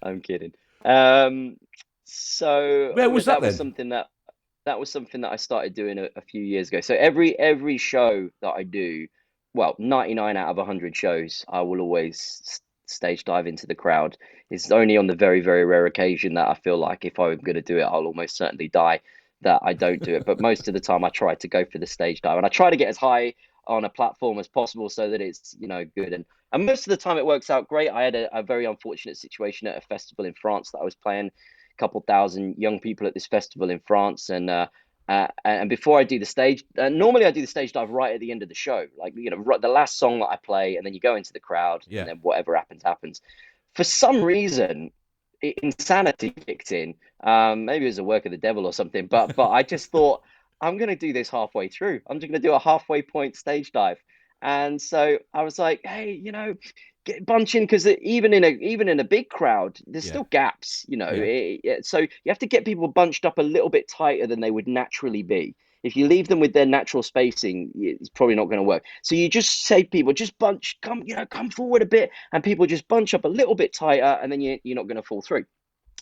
I'm kidding. Um, so Where was that that was then? something that I started doing a few years ago. So every show that I do, well, 99 out of 100 shows, I will always stage dive into the crowd. It's only on the very, very rare occasion that I feel like if I'm going to do it, I'll almost certainly die, that I don't do it. But most of the time, I try to go for the stage dive, and I try to get as high on a platform as possible so that it's good. And most of the time, it works out great. I had a very unfortunate situation at a festival in France that I was playing. A couple thousand young people at this festival in France, and before I do the stage, normally I do the stage dive right at the end of the show, like right, the last song that I play, and then you go into the crowd, and Yeah. then whatever happens happens. For some reason, insanity kicked in. Maybe it was a work of the devil or something, but I just thought I'm going to do this halfway through. I'm just going to do a halfway point stage dive, and so I was like, hey, get bunching, because even in a big crowd, there's Yeah. still gaps. Yeah. So you have to get people bunched up a little bit tighter than they would naturally be. If you leave them with their natural spacing, it's probably not going to work. So you just say, people, just bunch, come forward a bit, and people just bunch up a little bit tighter, and then you're not going to fall through.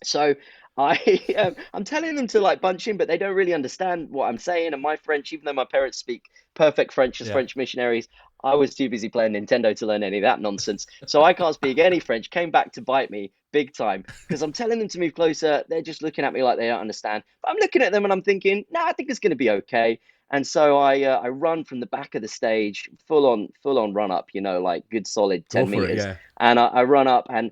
So I'm telling them to like bunch in, but they don't really understand what I'm saying. And my French, even though my parents speak perfect French as Yeah. French missionaries, I was too busy playing Nintendo to learn any of that nonsense. So I can't speak any French. Came back to bite me big time because I'm telling them to move closer. They're just looking at me like they don't understand. But I'm looking at them and I'm thinking, nah, I think it's going to be okay. And so I run from the back of the stage, full on run up, like good solid Go 10 for it. meters. Yeah. And I run up and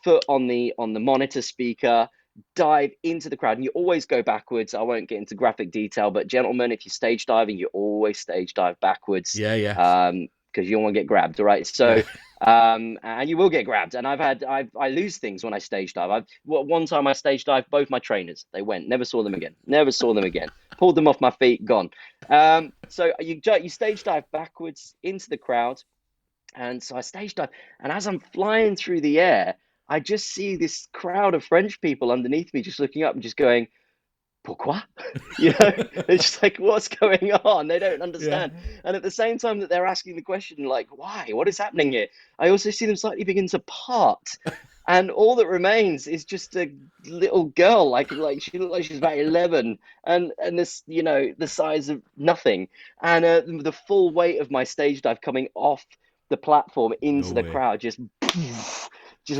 foot on the monitor speaker, dive into the crowd, and you always go backwards. I won't get into graphic detail, but gentlemen, if you're stage diving, you always stage dive backwards, Yeah. Yeah. because you don't want to get grabbed. All right. Yeah. So And you will get grabbed. And I lose things when I stage dive. One time I stage dived both my trainers. They went, never saw them again, never saw them again. Pulled them off my feet, gone. So you stage dive backwards into the crowd. And so I stage dive, and as I'm flying through the air, I just see this crowd of French people underneath me just looking up and just going, pourquoi? You know, it's just like, what's going on? They don't Yeah. understand. And at the same time that they're asking the question, like, why? What is happening here? I also see them slightly begin to part. And all that remains is just a little girl, like she looked like she's about 11, and this, you know, the size of nothing, and the full weight of my stage dive coming off the platform No into the way. crowd just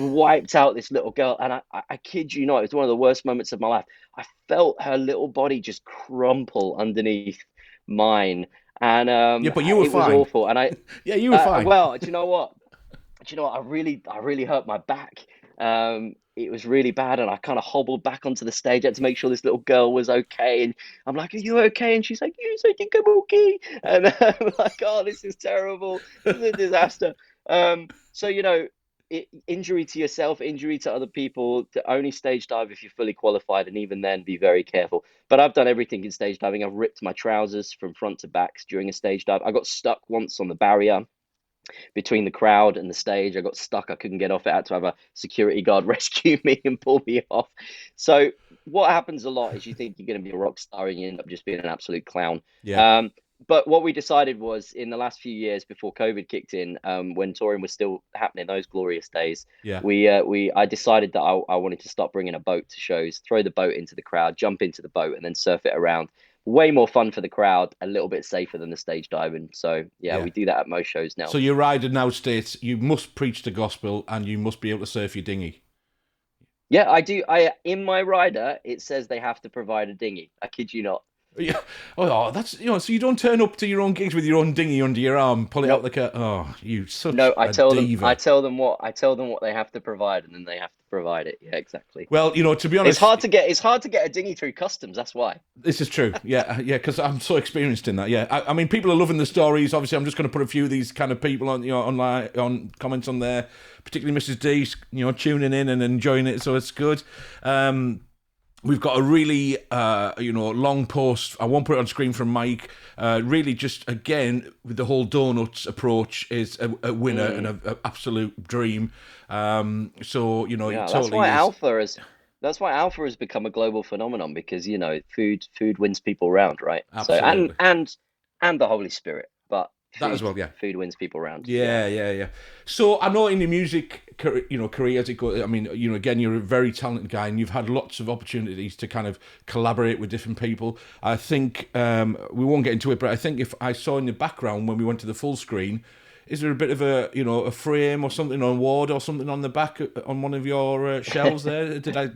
wiped out this little girl. And I kid you not, it was one of the worst moments of my life. I felt her little body just crumple underneath mine, and Yeah, but you were it was fine. awful. And Yeah, you were fine. well, do you know what? Do you know what? I really hurt my back. It was really bad, and I kind of hobbled back onto the stage. I had to make sure this little girl was okay, and I'm like, "Are you okay?" And she's like, "Yes, I think I'm okay." And I'm like, "Oh, this is terrible. This is a disaster." So you know, injury to yourself, injury to other people. To only stage dive if you're fully qualified, and even then, be very careful. But I've done everything in stage diving. I've ripped my trousers from front to back during a stage dive. I got stuck once on the barrier between the crowd and the stage. I got stuck. I couldn't get off. I had to have a security guard rescue me and pull me off. So what happens a lot is you think you're going to be a rock star and you end up just being an absolute clown. Yeah. But what we decided was in the last few years before COVID kicked in, when touring was still happening, those glorious days, Yeah. I decided that I wanted to start bringing a boat to shows, throw the boat into the crowd, jump into the boat, and then surf it around. Way more fun for the crowd, a little bit safer than the stage diving. So yeah, Yeah. we do that at most shows now. So your rider now states you must preach the gospel and you must be able to surf your dinghy. Yeah, I do. In my rider, it says they have to provide a dinghy. I kid you not. Yeah. Oh, that's, so you don't turn up to your own gigs with your own dinghy under your arm, pull it out Nope. the car. Oh, you such No, a diva. I tell them what they have to provide, and then they have to provide it. Yeah, exactly. Well, to be It's honest, hard to get. It's hard to get a dinghy through customs. That's why. this is true. Yeah, yeah, because I'm so experienced in that. Yeah, I mean, people are loving the stories. Obviously, I'm just going to put a few of these kind of people on, online, on comments on there, particularly Mrs. D, tuning in and enjoying it. So it's good. We've got a really, long post. I won't put it on screen from Mike. Really, just again with the whole donuts approach is a winner and an absolute dream. So it Yeah, totally is. that's why alpha has become a global phenomenon because food wins people around, right? So Absolutely. and the Holy Spirit, but That as well, yeah. food wins people around. Yeah, yeah, yeah. So I know in your music, career as it goes, I mean, again, you're a very talented guy, and you've had lots of opportunities to kind of collaborate with different people. I think we won't get into it, but I think if I saw in the background when we went to the full screen, is there a bit of a frame or something, or an award or something on the back on one of your shelves there? Did I?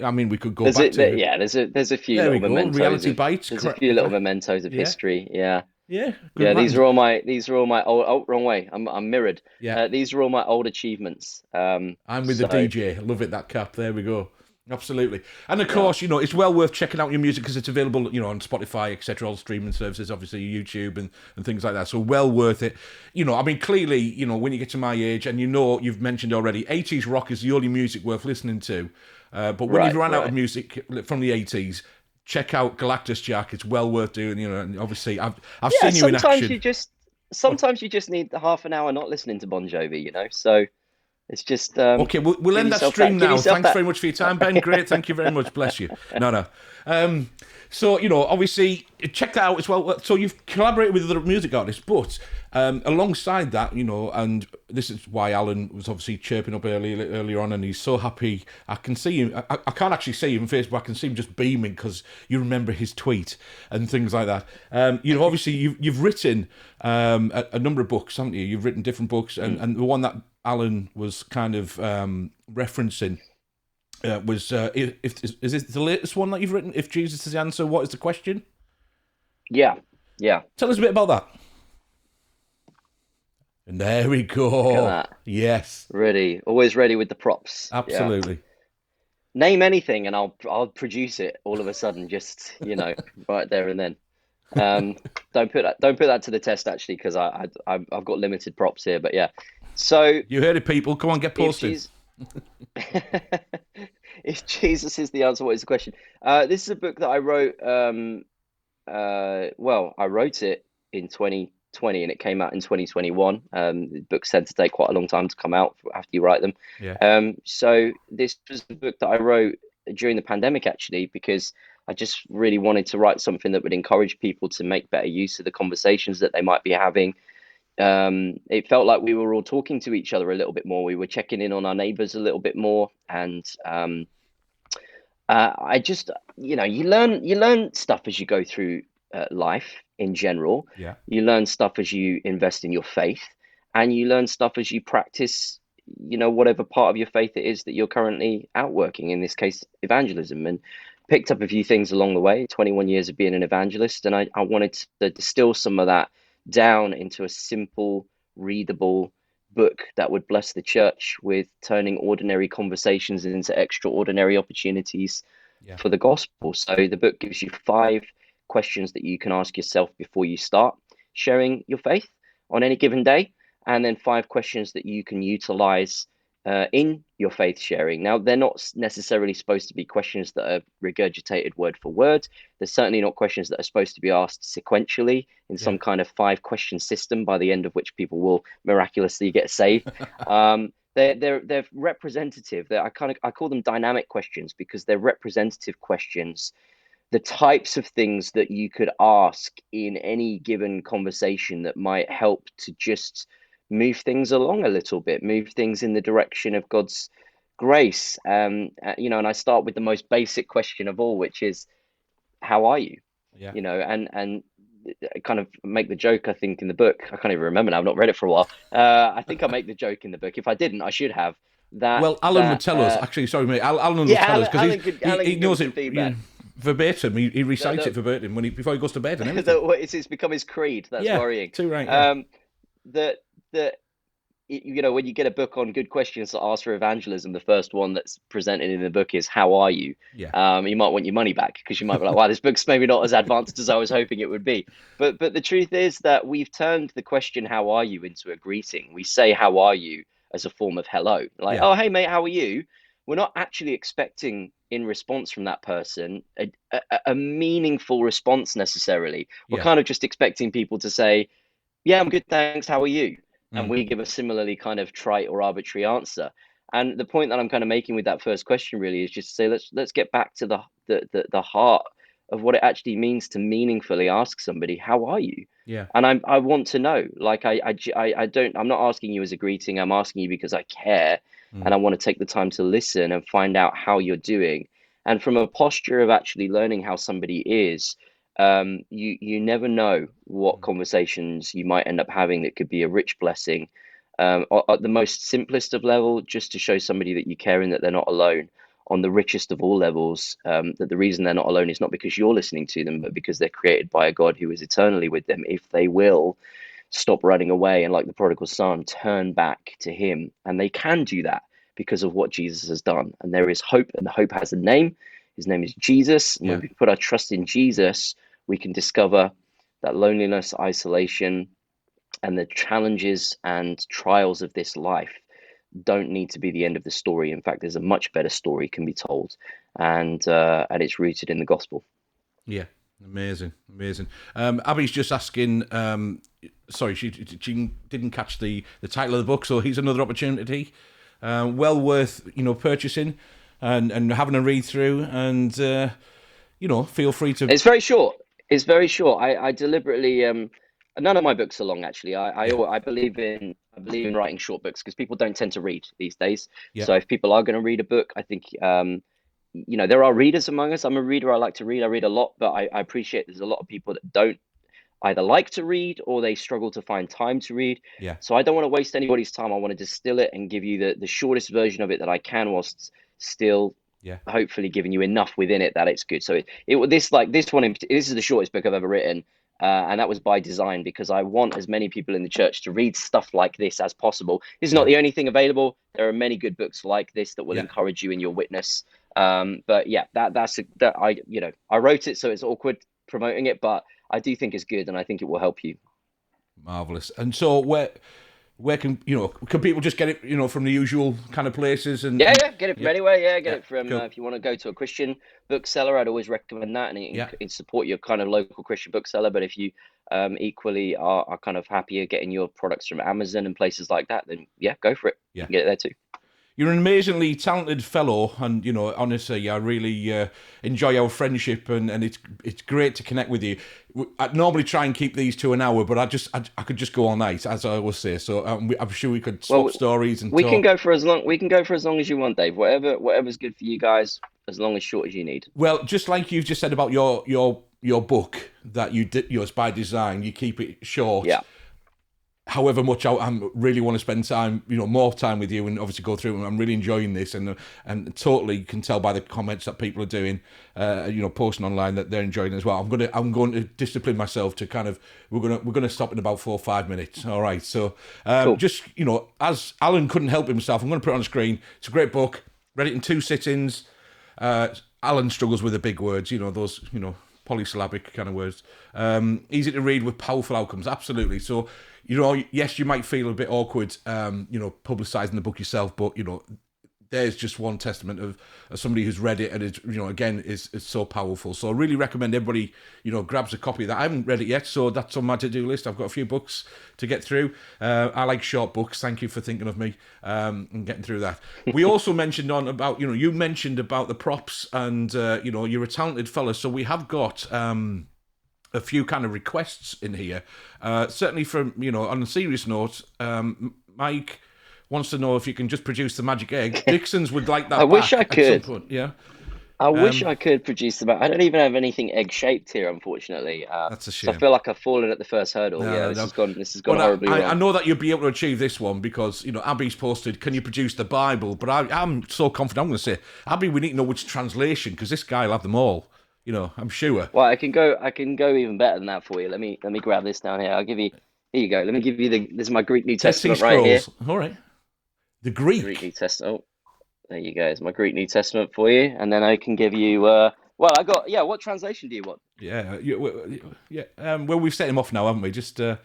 I mean, we could go back to it. Yeah, there's a few There we little go. mementos Reality of bites. there's a few little mementos of Yeah, history. Yeah. yeah. Good Yeah, man. these are all my old, oh, wrong way. I'm mirrored. Yeah. These are all my old achievements. I'm with the So DJ. I love it, that cap. There we go. Absolutely. And of course, it's well worth checking out your music because it's available, on Spotify, etc., all streaming services, obviously YouTube and things like that. So well worth it. I mean, clearly, when you get to my age, and you've mentioned already, 80s rock is the only music worth listening to. But when you've run out of music from the 80s, check out Galactus Jack. It's well worth doing, and obviously I've yeah, seen you in action. sometimes you just need the half an hour not listening to Bon Jovi. So it's just Okay, we'll give end that yourself stream give now. yourself Thanks that. very much for your time, Ben. Great, thank you very much. Bless you. No. So, obviously, check that out as well. So you've collaborated with other music artists, but alongside that, and this is why Alan was obviously chirping up earlier on, and he's so happy. I can see him. I can't actually see him on Facebook. I can see him just beaming because you remember his tweet and things like that. Obviously, you've written a number of books, haven't you? You've written different books, and the one that Alan was kind of referencing was is this the latest one that you've written? If Jesus is the answer, what is the question? Yeah, yeah. Tell us a bit about that. And there we go. Look at that. Yes, Always ready with the props. Yeah. absolutely. Name anything and I'll produce it all of a sudden, just right there and then. Don't put that to the test actually, because I've got limited props here, but yeah. So You heard it, people. Come on, get if posting. Jesus, if Jesus is the answer, what is the question? This is a book that I wrote. Well, I wrote it in 2020 and it came out in 2021. Books tend to take quite a long time to come out after you write them. Yeah. So this was the book that I wrote during the pandemic, actually, because I just really wanted to write something that would encourage people to make better use of the conversations that they might be having. It felt like we were all talking to each other a little bit more. We were checking in on our neighbors a little bit more, and I just, you learn stuff as you go through life in general. Yeah. You learn stuff as you invest in your faith, and you learn stuff as you practice, whatever part of your faith it is that you're currently outworking. In this case, evangelism, and picked up a few things along the way. 21 years of being an evangelist, and I wanted to distill some of that down into a simple, readable book that would bless the church with turning ordinary conversations into extraordinary opportunities Yeah. for the gospel. So the book gives you 5 questions that you can ask yourself before you start sharing your faith on any given day, and then 5 questions that you can utilize in your faith sharing. Now, they're not necessarily supposed to be questions that are regurgitated word for word. They're certainly not questions that are supposed to be asked sequentially in Yeah. some kind of 5-question system, by the end of which people will miraculously get saved. They're representative. I call them dynamic questions because they're representative questions, the types of things that you could ask in any given conversation that might help to just move things along a little bit, move things in the direction of God's grace. And I start with the most basic question of all, which is, how are you? Yeah. And I kind of make the joke, I think, in the book. I can't even remember now. I've not read it for a while. I think I make the joke in the book. If I didn't, I should have. Well, Alan would tell us. Actually, sorry, mate. Alan would Yeah, tell us because Alan he could give knows us some it feedback. verbatim. He recites The, it verbatim before he goes to bed and the, everything. it's become his creed. That's Yeah, worrying. too right. Yeah. That that when you get a book on good questions to ask for evangelism, the first one that's presented in the book is, how are you? Yeah. You might want your money back because you might be like, wow, this book's maybe not as advanced as I was hoping it would be. But the truth is that we've turned the question, how are you, into a greeting. We say, how are you, as a form of hello. Like, Yeah. oh, hey, mate, how are you? We're not actually expecting in response from that person a meaningful response necessarily. We're Yeah. kind of just expecting people to say, yeah, I'm good, thanks. How are you? And Mm. we give a similarly kind of trite or arbitrary answer. And the point that I'm kind of making with that first question really is just to say, let's get back to the heart of what it actually means to meaningfully ask somebody, how are you? Yeah. And I want to know. Like I don't, I'm not asking you as a greeting. I'm asking you because I care, and Mm. I want to take the time to listen and find out how you're doing. And from a posture of actually learning how somebody is, you never know what conversations you might end up having that could be a rich blessing. At the most simplest of level, just to show somebody that you care and that they're not alone. On the richest of all levels, that the reason they're not alone is not because you're listening to them, but because they're created by a God who is eternally with them. If they will stop running away and, like the prodigal son, turn back to him, and they can do that because of what Jesus has done. And there is hope, and the hope has a name. His name is Jesus. And when Yeah. we put our trust in Jesus, we can discover that loneliness, isolation, and the challenges and trials of this life don't need to be the end of the story. In fact, there's a much better story can be told, and it's rooted in the gospel. Yeah. Amazing. Abby's just asking. Sorry, she didn't catch the title of the book, so here's another opportunity. Well worth purchasing and having a read through, and feel free to. It's very short. It's very short. I deliberately none of my books are long, actually. Yeah. I believe in writing short books because people don't tend to read these days. Yeah. So if people are going to read a book, I think there are readers among us. I'm a reader. I like to read. I read a lot, but I appreciate there's a lot of people that don't either like to read or they struggle to find time to read. Yeah. So I don't want to waste anybody's time. I want to distill it and give you the shortest version of it that I can, whilst still hopefully giving you enough within it that it's good. So this one, this is the shortest book I've ever written. And that was by design because I want as many people in the church to read stuff like this as possible. This is not the only thing available. There are many good books like this that will encourage you in your witness. But yeah, I wrote it, so it's awkward promoting it, but I do think it's good, and I think it will help you. Marvelous. And so where can people just get it, from the usual kind of places Yeah, get it from yeah, anywhere. Yeah, get yeah, it from cool, if you want to go to a Christian bookseller, I'd always recommend that, and yeah, it support your kind of local Christian bookseller. But if you equally are kind of happier getting your products from Amazon and places like that, then yeah, go for it. You yeah. can get it there too. You're an amazingly talented fellow, and honestly, I really enjoy our friendship, and it's great to connect with you. I normally try and keep these to an hour, but I could just go all night, as I always say. So I'm sure we could Well, swap stories and we can talk. go for as long as you want, Dave. Whatever's good for you guys, as long as short as you need. Well, just like you've just said about your book that you did, yours by design, you keep it short. Yeah. However much I really want to spend time, more time with you, and obviously go through. I'm really enjoying this, and totally can tell by the comments that people are doing, posting online that they're enjoying it as well. I'm going to discipline myself to kind of we're gonna stop in about 4 or 5 minutes. All right, so Cool. just as Alan couldn't help himself, I'm going to put it on the screen. It's a great book. Read it in 2 sittings. Alan struggles with the big words, those polysyllabic kind of words. Easy to read with powerful outcomes, absolutely. So, yes, you might feel a bit awkward, publicising the book yourself, but there's just one testament of somebody who's read it, and is so powerful. So I really recommend everybody, grabs a copy of that. I haven't read it yet, so that's on my to-do list. I've got a few books to get through. I like short books. Thank you for thinking of me and getting through that. We also mentioned about, you mentioned about the props, and you're a talented fella. So we have got a few kind of requests in here. Certainly from, on a serious note, Mike wants to know if you can just produce the magic egg. Dixon's would like that I wish I back at some could. point. Yeah, I wish I could produce them. I don't even have anything egg shaped here, unfortunately. that's a So I shame. feel like I've fallen at the first hurdle. No, Yeah, no, this no. has gone. This has gone But horribly I wrong. know that you'll be able to achieve this one because, Abby's posted, can you produce the Bible? But I'm so confident. I'm going to say, Abby, we need to know which translation, because this guy will have them all. I'm sure. Well, I can go. I can go even better than that for you. Let me grab this down here. I'll give you. Here you go. Let me give you the. This is my Greek New Dead Sea Testament right here. Scrolls. All right. The Greek New Greek. Testament. Oh, there you go. It's my Greek New Testament for you, and then I can give you. Well, I got. Yeah. What translation do you want? Yeah. Yeah. Well, we've set him off now, haven't we? Just, I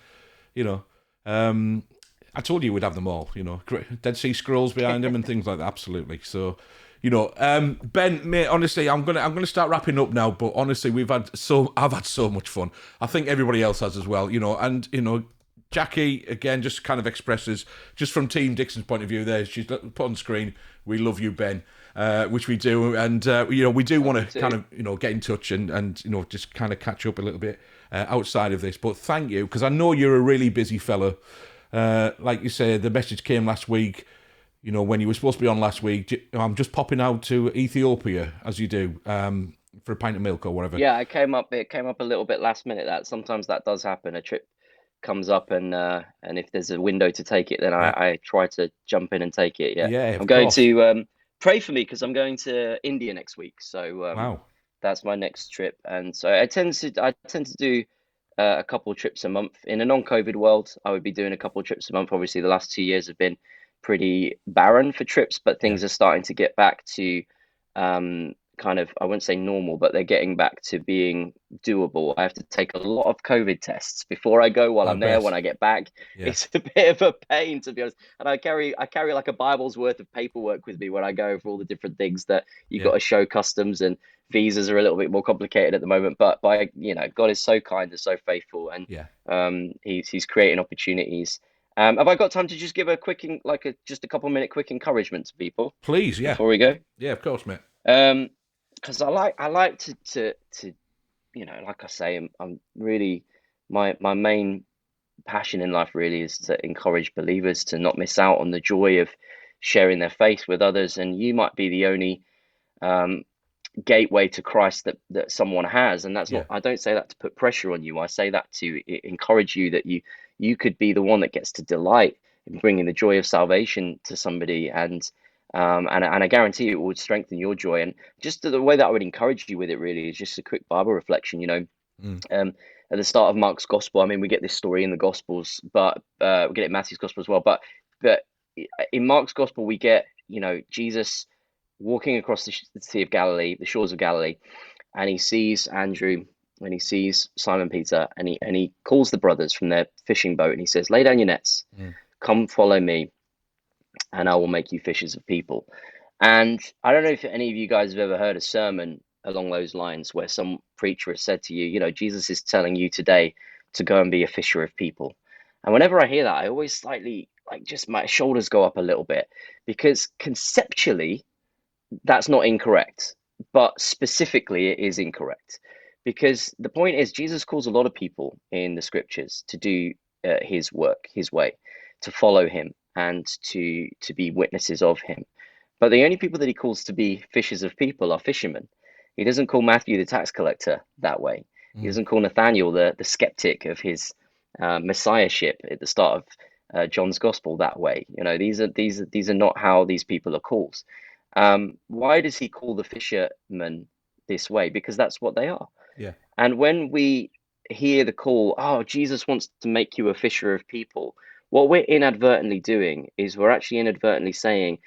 told you we'd have them all, Dead Sea Scrolls behind him and things like that. Absolutely. So, Ben, mate, honestly, I'm gonna start wrapping up now. But honestly, I've had so much fun. I think everybody else has as well, and Jackie again just kind of expresses, just from Team Dixon's point of view. There, she's put on screen. We love you, Ben, which we do, and we do want to kind of get in touch and just kind of catch up a little bit outside of this. But thank you, because I know you're a really busy fella. Like you say, the message came last week. When you were supposed to be on last week, I'm just popping out to Ethiopia, as you do, for a pint of milk or whatever. Yeah, It came up a little bit last minute. That sometimes that does happen. A trip comes up, and if there's a window to take it, then Yeah. I try to jump in and take it. Yeah, Yeah, I'm going course. to pray for me because I'm going to India next week. So Wow. that's my next trip, and so I tend to do a couple of trips a month. In a non-COVID world, I would be doing a couple of trips a month. Obviously, the last 2 years have been pretty barren for trips, but things are starting to get back to kind of, I wouldn't say normal, but they're getting back to being doable. I have to take a lot of COVID tests before I go while I'm there. When I get back, it's a bit of a pain, to be honest. And I carry like a Bible's worth of paperwork with me when I go for all the different things that you've got to show. Customs and visas are a little bit more complicated at the moment, but God is so kind and so faithful, and he's creating opportunities. Have I got time to just give a quick, just a couple minute quick encouragement to people? Please, yeah. Before we go? Yeah, of course, mate. Because I like to like I say, I'm really my main passion in life really is to encourage believers to not miss out on the joy of sharing their faith with others. And you might be the only gateway to Christ that someone has, and that's not. I don't say that to put pressure on you. I say that to encourage you that you could be the one that gets to delight in bringing the joy of salvation to somebody, and I guarantee it would strengthen your joy. And just the way that I would encourage you with it really is just a quick Bible reflection. At the start of Mark's gospel, I mean, we get this story in the Gospels, but we get it in Matthew's gospel as well. But in Mark's gospel, we get Jesus walking across the Sea of Galilee, the shores of Galilee, and he sees Andrew and he sees Simon Peter, and he calls the brothers from their fishing boat, and he says, "Lay down your nets, come follow me, and I will make you fishers of people. And I don't know if any of you guys have ever heard a sermon along those lines where some preacher has said to you, you know, Jesus is telling you today to go and be a fisher of people. And whenever I hear that, I always slightly like just my shoulders go up a little bit, because conceptually that's not incorrect, but specifically it is incorrect. Because the point is, Jesus calls a lot of people in the scriptures to do his work, his way, to follow him and to be witnesses of him. But the only people that he calls to be fishers of people are fishermen. He doesn't call Matthew the tax collector that way. He doesn't call Nathaniel the skeptic of his messiahship at the start of John's gospel that way. You know, these are not how these people are called. Why does he call the fishermen this way? Because that's what they are. Yeah. And when we hear the call, oh, Jesus wants to make you a fisher of people, what we're inadvertently doing is we're actually inadvertently saying,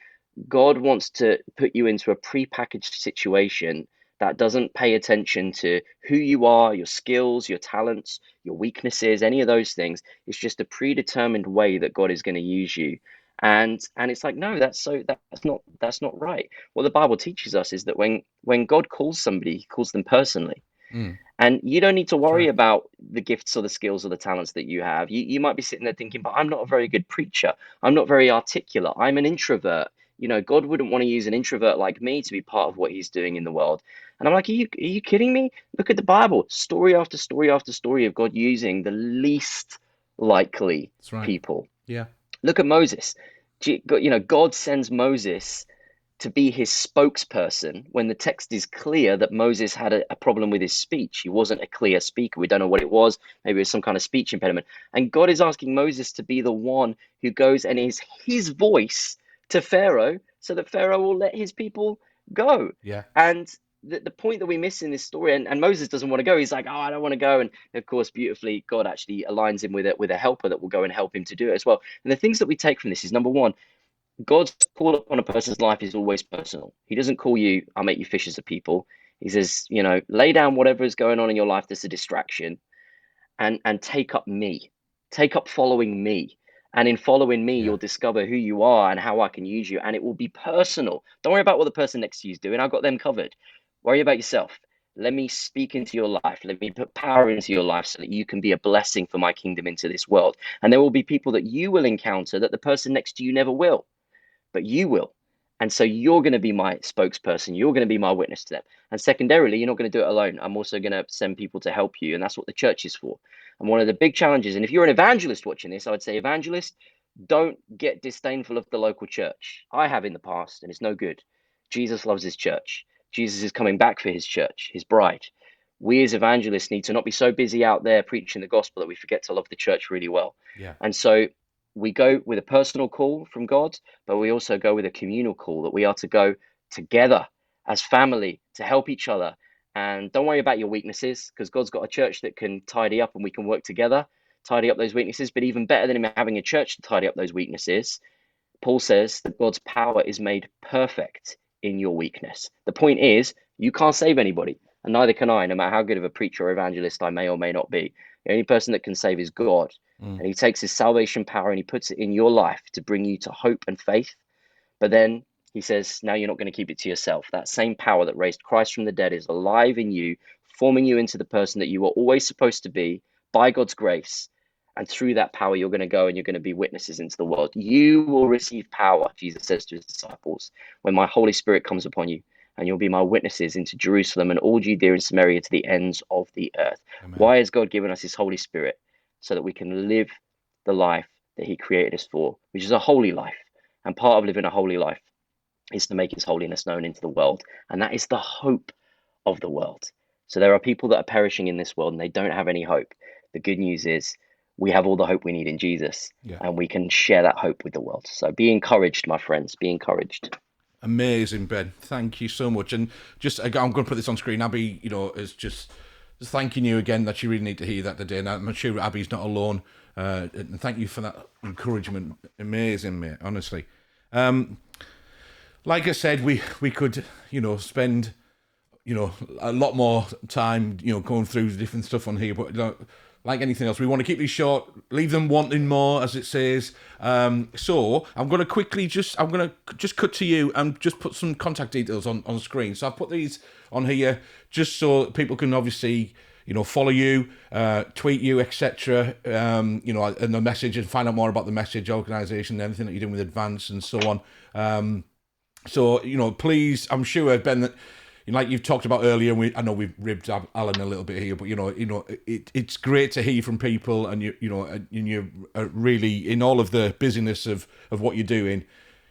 God wants to put you into a prepackaged situation that doesn't pay attention to who you are, your skills, your talents, your weaknesses, any of those things. It's just a predetermined way that God is going to use you. And it's like, no, that's not right. What the Bible teaches us is that when God calls somebody, he calls them personally. And you don't need to worry right. about the gifts or the skills or the talents that you have. You might be sitting there thinking, but I'm not a very good preacher. I'm not very articulate. I'm an introvert. You know, God wouldn't want to use an introvert like me to be part of what he's doing in the world. And I'm like, are you kidding me? Look at the Bible, story after story after story of God using the least likely That's right. people. Yeah. Look at Moses. You know, God sends Moses to be his spokesperson when the text is clear that Moses had a problem with his speech. He wasn't a clear speaker. We don't know what it was. Maybe it was some kind of speech impediment. And God is asking Moses to be the one who goes and is his voice to Pharaoh so that Pharaoh will let his people go. Yeah. And the point that we miss in this story, and Moses doesn't want to go. He's like, oh, I don't want to go. And of course, beautifully, God actually aligns him with a helper that will go and help him to do it as well. And the things that we take from this is, number one, God's call upon a person's life is always personal. He doesn't call you, I'll make you fishers of people. He says, you know, lay down whatever is going on in your life that's a distraction and take up me. Take up following me. And in following me, Yeah. you'll discover who you are and how I can use you. And it will be personal. Don't worry about what the person next to you is doing. I've got them covered. Worry about yourself. Let me speak into your life. Let me put power into your life so that you can be a blessing for my kingdom into this world. And there will be people that you will encounter that the person next to you never will, but you will. And so you're going to be my spokesperson. You're going to be my witness to them. And secondarily, you're not going to do it alone. I'm also going to send people to help you. And that's what the church is for. And one of the big challenges, and if you're an evangelist watching this, I would say, evangelist, don't get disdainful of the local church. I have in the past, and it's no good. Jesus loves his church. Jesus is coming back for his church, his bride. We as evangelists need to not be so busy out there preaching the gospel that we forget to love the church really well. Yeah. And so we go with a personal call from God, but we also go with a communal call that we are to go together as family to help each other. And don't worry about your weaknesses, because God's got a church that can tidy up and we can work together, tidy up those weaknesses. But even better than him having a church to tidy up those weaknesses, Paul says that God's power is made perfect in your weakness. The point is, you can't save anybody, and neither can I, no matter how good of a preacher or evangelist I may or may not be. The only person that can save is God. And he takes his salvation power and he puts it in your life to bring you to hope and faith. But then he says, now you're not going to keep it to yourself. That same power that raised Christ from the dead is alive in you, forming you into the person that you were always supposed to be by God's grace. And through that power, you're going to go and you're going to be witnesses into the world. You will receive power, Jesus says to his disciples, when my Holy Spirit comes upon you. And you'll be my witnesses into Jerusalem and all Judea and Samaria to the ends of the earth. Amen. Why has God given us his Holy Spirit? So that we can live the life that he created us for, which is a holy life. And part of living a holy life is to make his holiness known into the world. And that is the hope of the world. So there are people that are perishing in this world and they don't have any hope. The good news is we have all the hope we need in Jesus, Yeah. and we can share that hope with the world. So be encouraged, my friends, be encouraged. Amazing, Ben. Thank you so much. And just, I'm going to put this on screen. Abby, is just thanking you again, that you really need to hear that today. And I'm sure Abby's not alone. And thank you for that encouragement. Amazing, mate, honestly. Like I said, we could, spend, a lot more time, going through different stuff on here. But like anything else, we want to keep these short, leave them wanting more, as it says. So I'm going to quickly just cut to you and just put some contact details on screen. So I've put these on here just so people can obviously, follow you, tweet you, etc. And the message, and find out more about the message organisation, everything that you're doing with Advance and so on. So please, I'm sure, Ben, that like you've talked about earlier, I know we've ribbed Alan a little bit here, but it's great to hear from people, and you're really, in all of the busyness of what you're doing,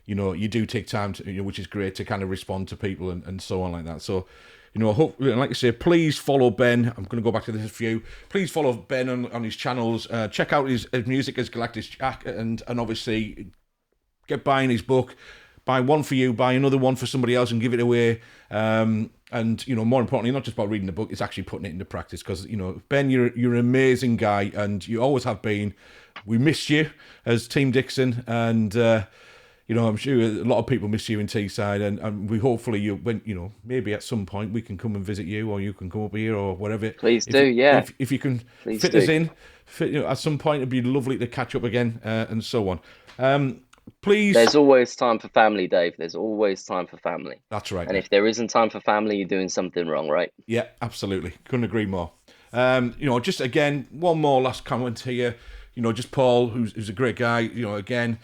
you do take time to, which is great, to kind of respond to people and so on like that. So, I hope, like I say, please follow Ben. I'm going to go back to this for you. Please follow Ben on his channels. Check out his music as Galactus Jack, and obviously get buying his book. Buy one for you, buy another one for somebody else, and give it away. And more importantly, not just about reading the book, it's actually putting it into practice. Because Ben, you're an amazing guy, and you always have been. We miss you as Team Dixon, and I'm sure a lot of people miss you in Teesside, and we hopefully maybe at some point we can come and visit you, or you can come up here, or whatever. Please do, yeah. If you can Please fit us in, at some point, it'd be lovely to catch up again, and so on. Please. There's always time for family, Dave. There's always time for family. That's right. And if there isn't time for family, you're doing something wrong, right? Yeah, absolutely. Couldn't agree more. Just again, one more last comment here. Just Paul, who's a great guy. Again,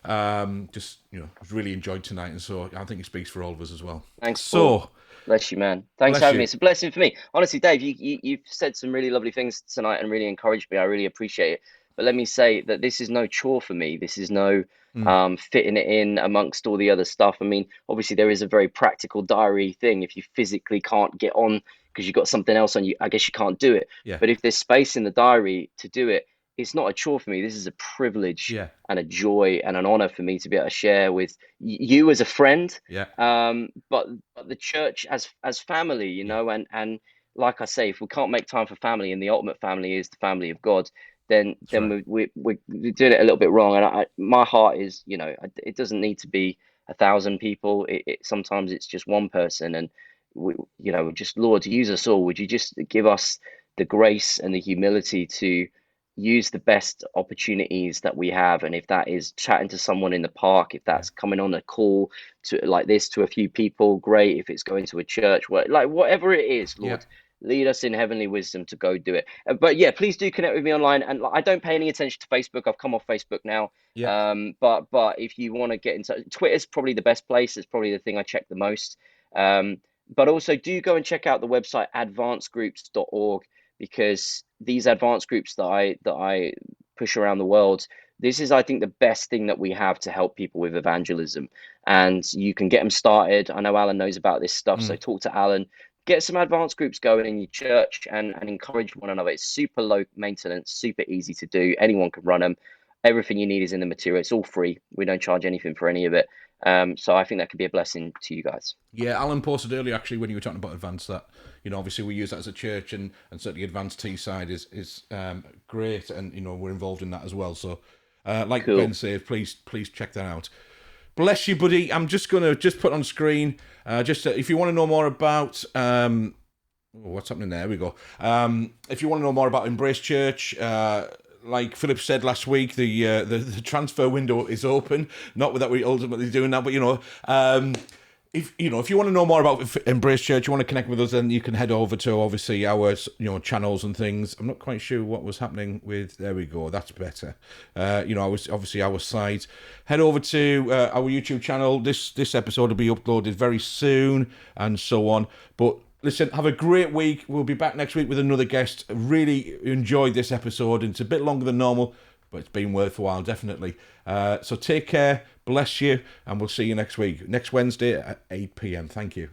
really enjoyed tonight, and so I think he speaks for all of us as well. Thanks, Paul. So, bless you, man. Thanks for having me. It's a blessing for me. Honestly, Dave, you've said some really lovely things tonight and really encouraged me. I really appreciate it. But let me say that this is no chore for me. This is no fitting it in amongst all the other stuff. I mean, obviously there is a very practical diary thing. If you physically can't get on because you've got something else on you, I guess you can't do it. Yeah. But if there's space in the diary to do it, it's not a chore for me. This is a privilege and a joy and an honor for me to be able to share with you as a friend. Yeah. But the church as family, and like I say, if we can't make time for family, and the ultimate family is the family of God, then right. we're doing it a little bit wrong. And my heart is, it doesn't need to be 1,000 people. Sometimes it's just one person, and just, Lord, use us all. Would you just give us the grace and the humility to use the best opportunities that we have? And if that is chatting to someone in the park, if that's coming on a call to like this to a few people, great. If it's going to a church, whatever it is, Lord. Lead us in heavenly wisdom to go do it. But yeah, please do connect with me online. And I don't pay any attention to Facebook. I've come off Facebook now. Yeah. But if you want to get into Twitter's probably the best place. It's probably the thing I check the most. But also do go and check out the website advancedgroups.org, because these advanced groups that I push around the world, this is, I think, the best thing that we have to help people with evangelism. And you can get them started. I know Alan knows about this stuff, so talk to Alan. Get some advanced groups going in your church and encourage one another. It's super low maintenance, super easy to do. Anyone can run them. Everything you need is in the material. It's all free. We don't charge anything for any of it. So I think that could be a blessing to you guys. Yeah, Alan posted earlier, actually, when you were talking about Advance, that, obviously we use that as a church, and certainly Advance Teesside is great, and, we're involved in that as well. So, like cool. Ben said, please check that out. Bless you, buddy. I'm just going to put on screen, if you want to know more about, what's happening there? We go. If you want to know more about Embrace Church, like Philip said last week, the transfer window is open. Not that we're ultimately doing that, but, if you want to know more about Embrace Church, you want to connect with us, then you can head over to obviously our channels and things. I'm not quite sure what was happening with. There we go. That's better. I was obviously our site. Head over to our YouTube channel. This episode will be uploaded very soon, and so on. But listen, have a great week. We'll be back next week with another guest. Really enjoyed this episode. It's a bit longer than normal, but it's been worthwhile, definitely. So take care, bless you, and we'll see you next week, next Wednesday at 8 p.m. Thank you.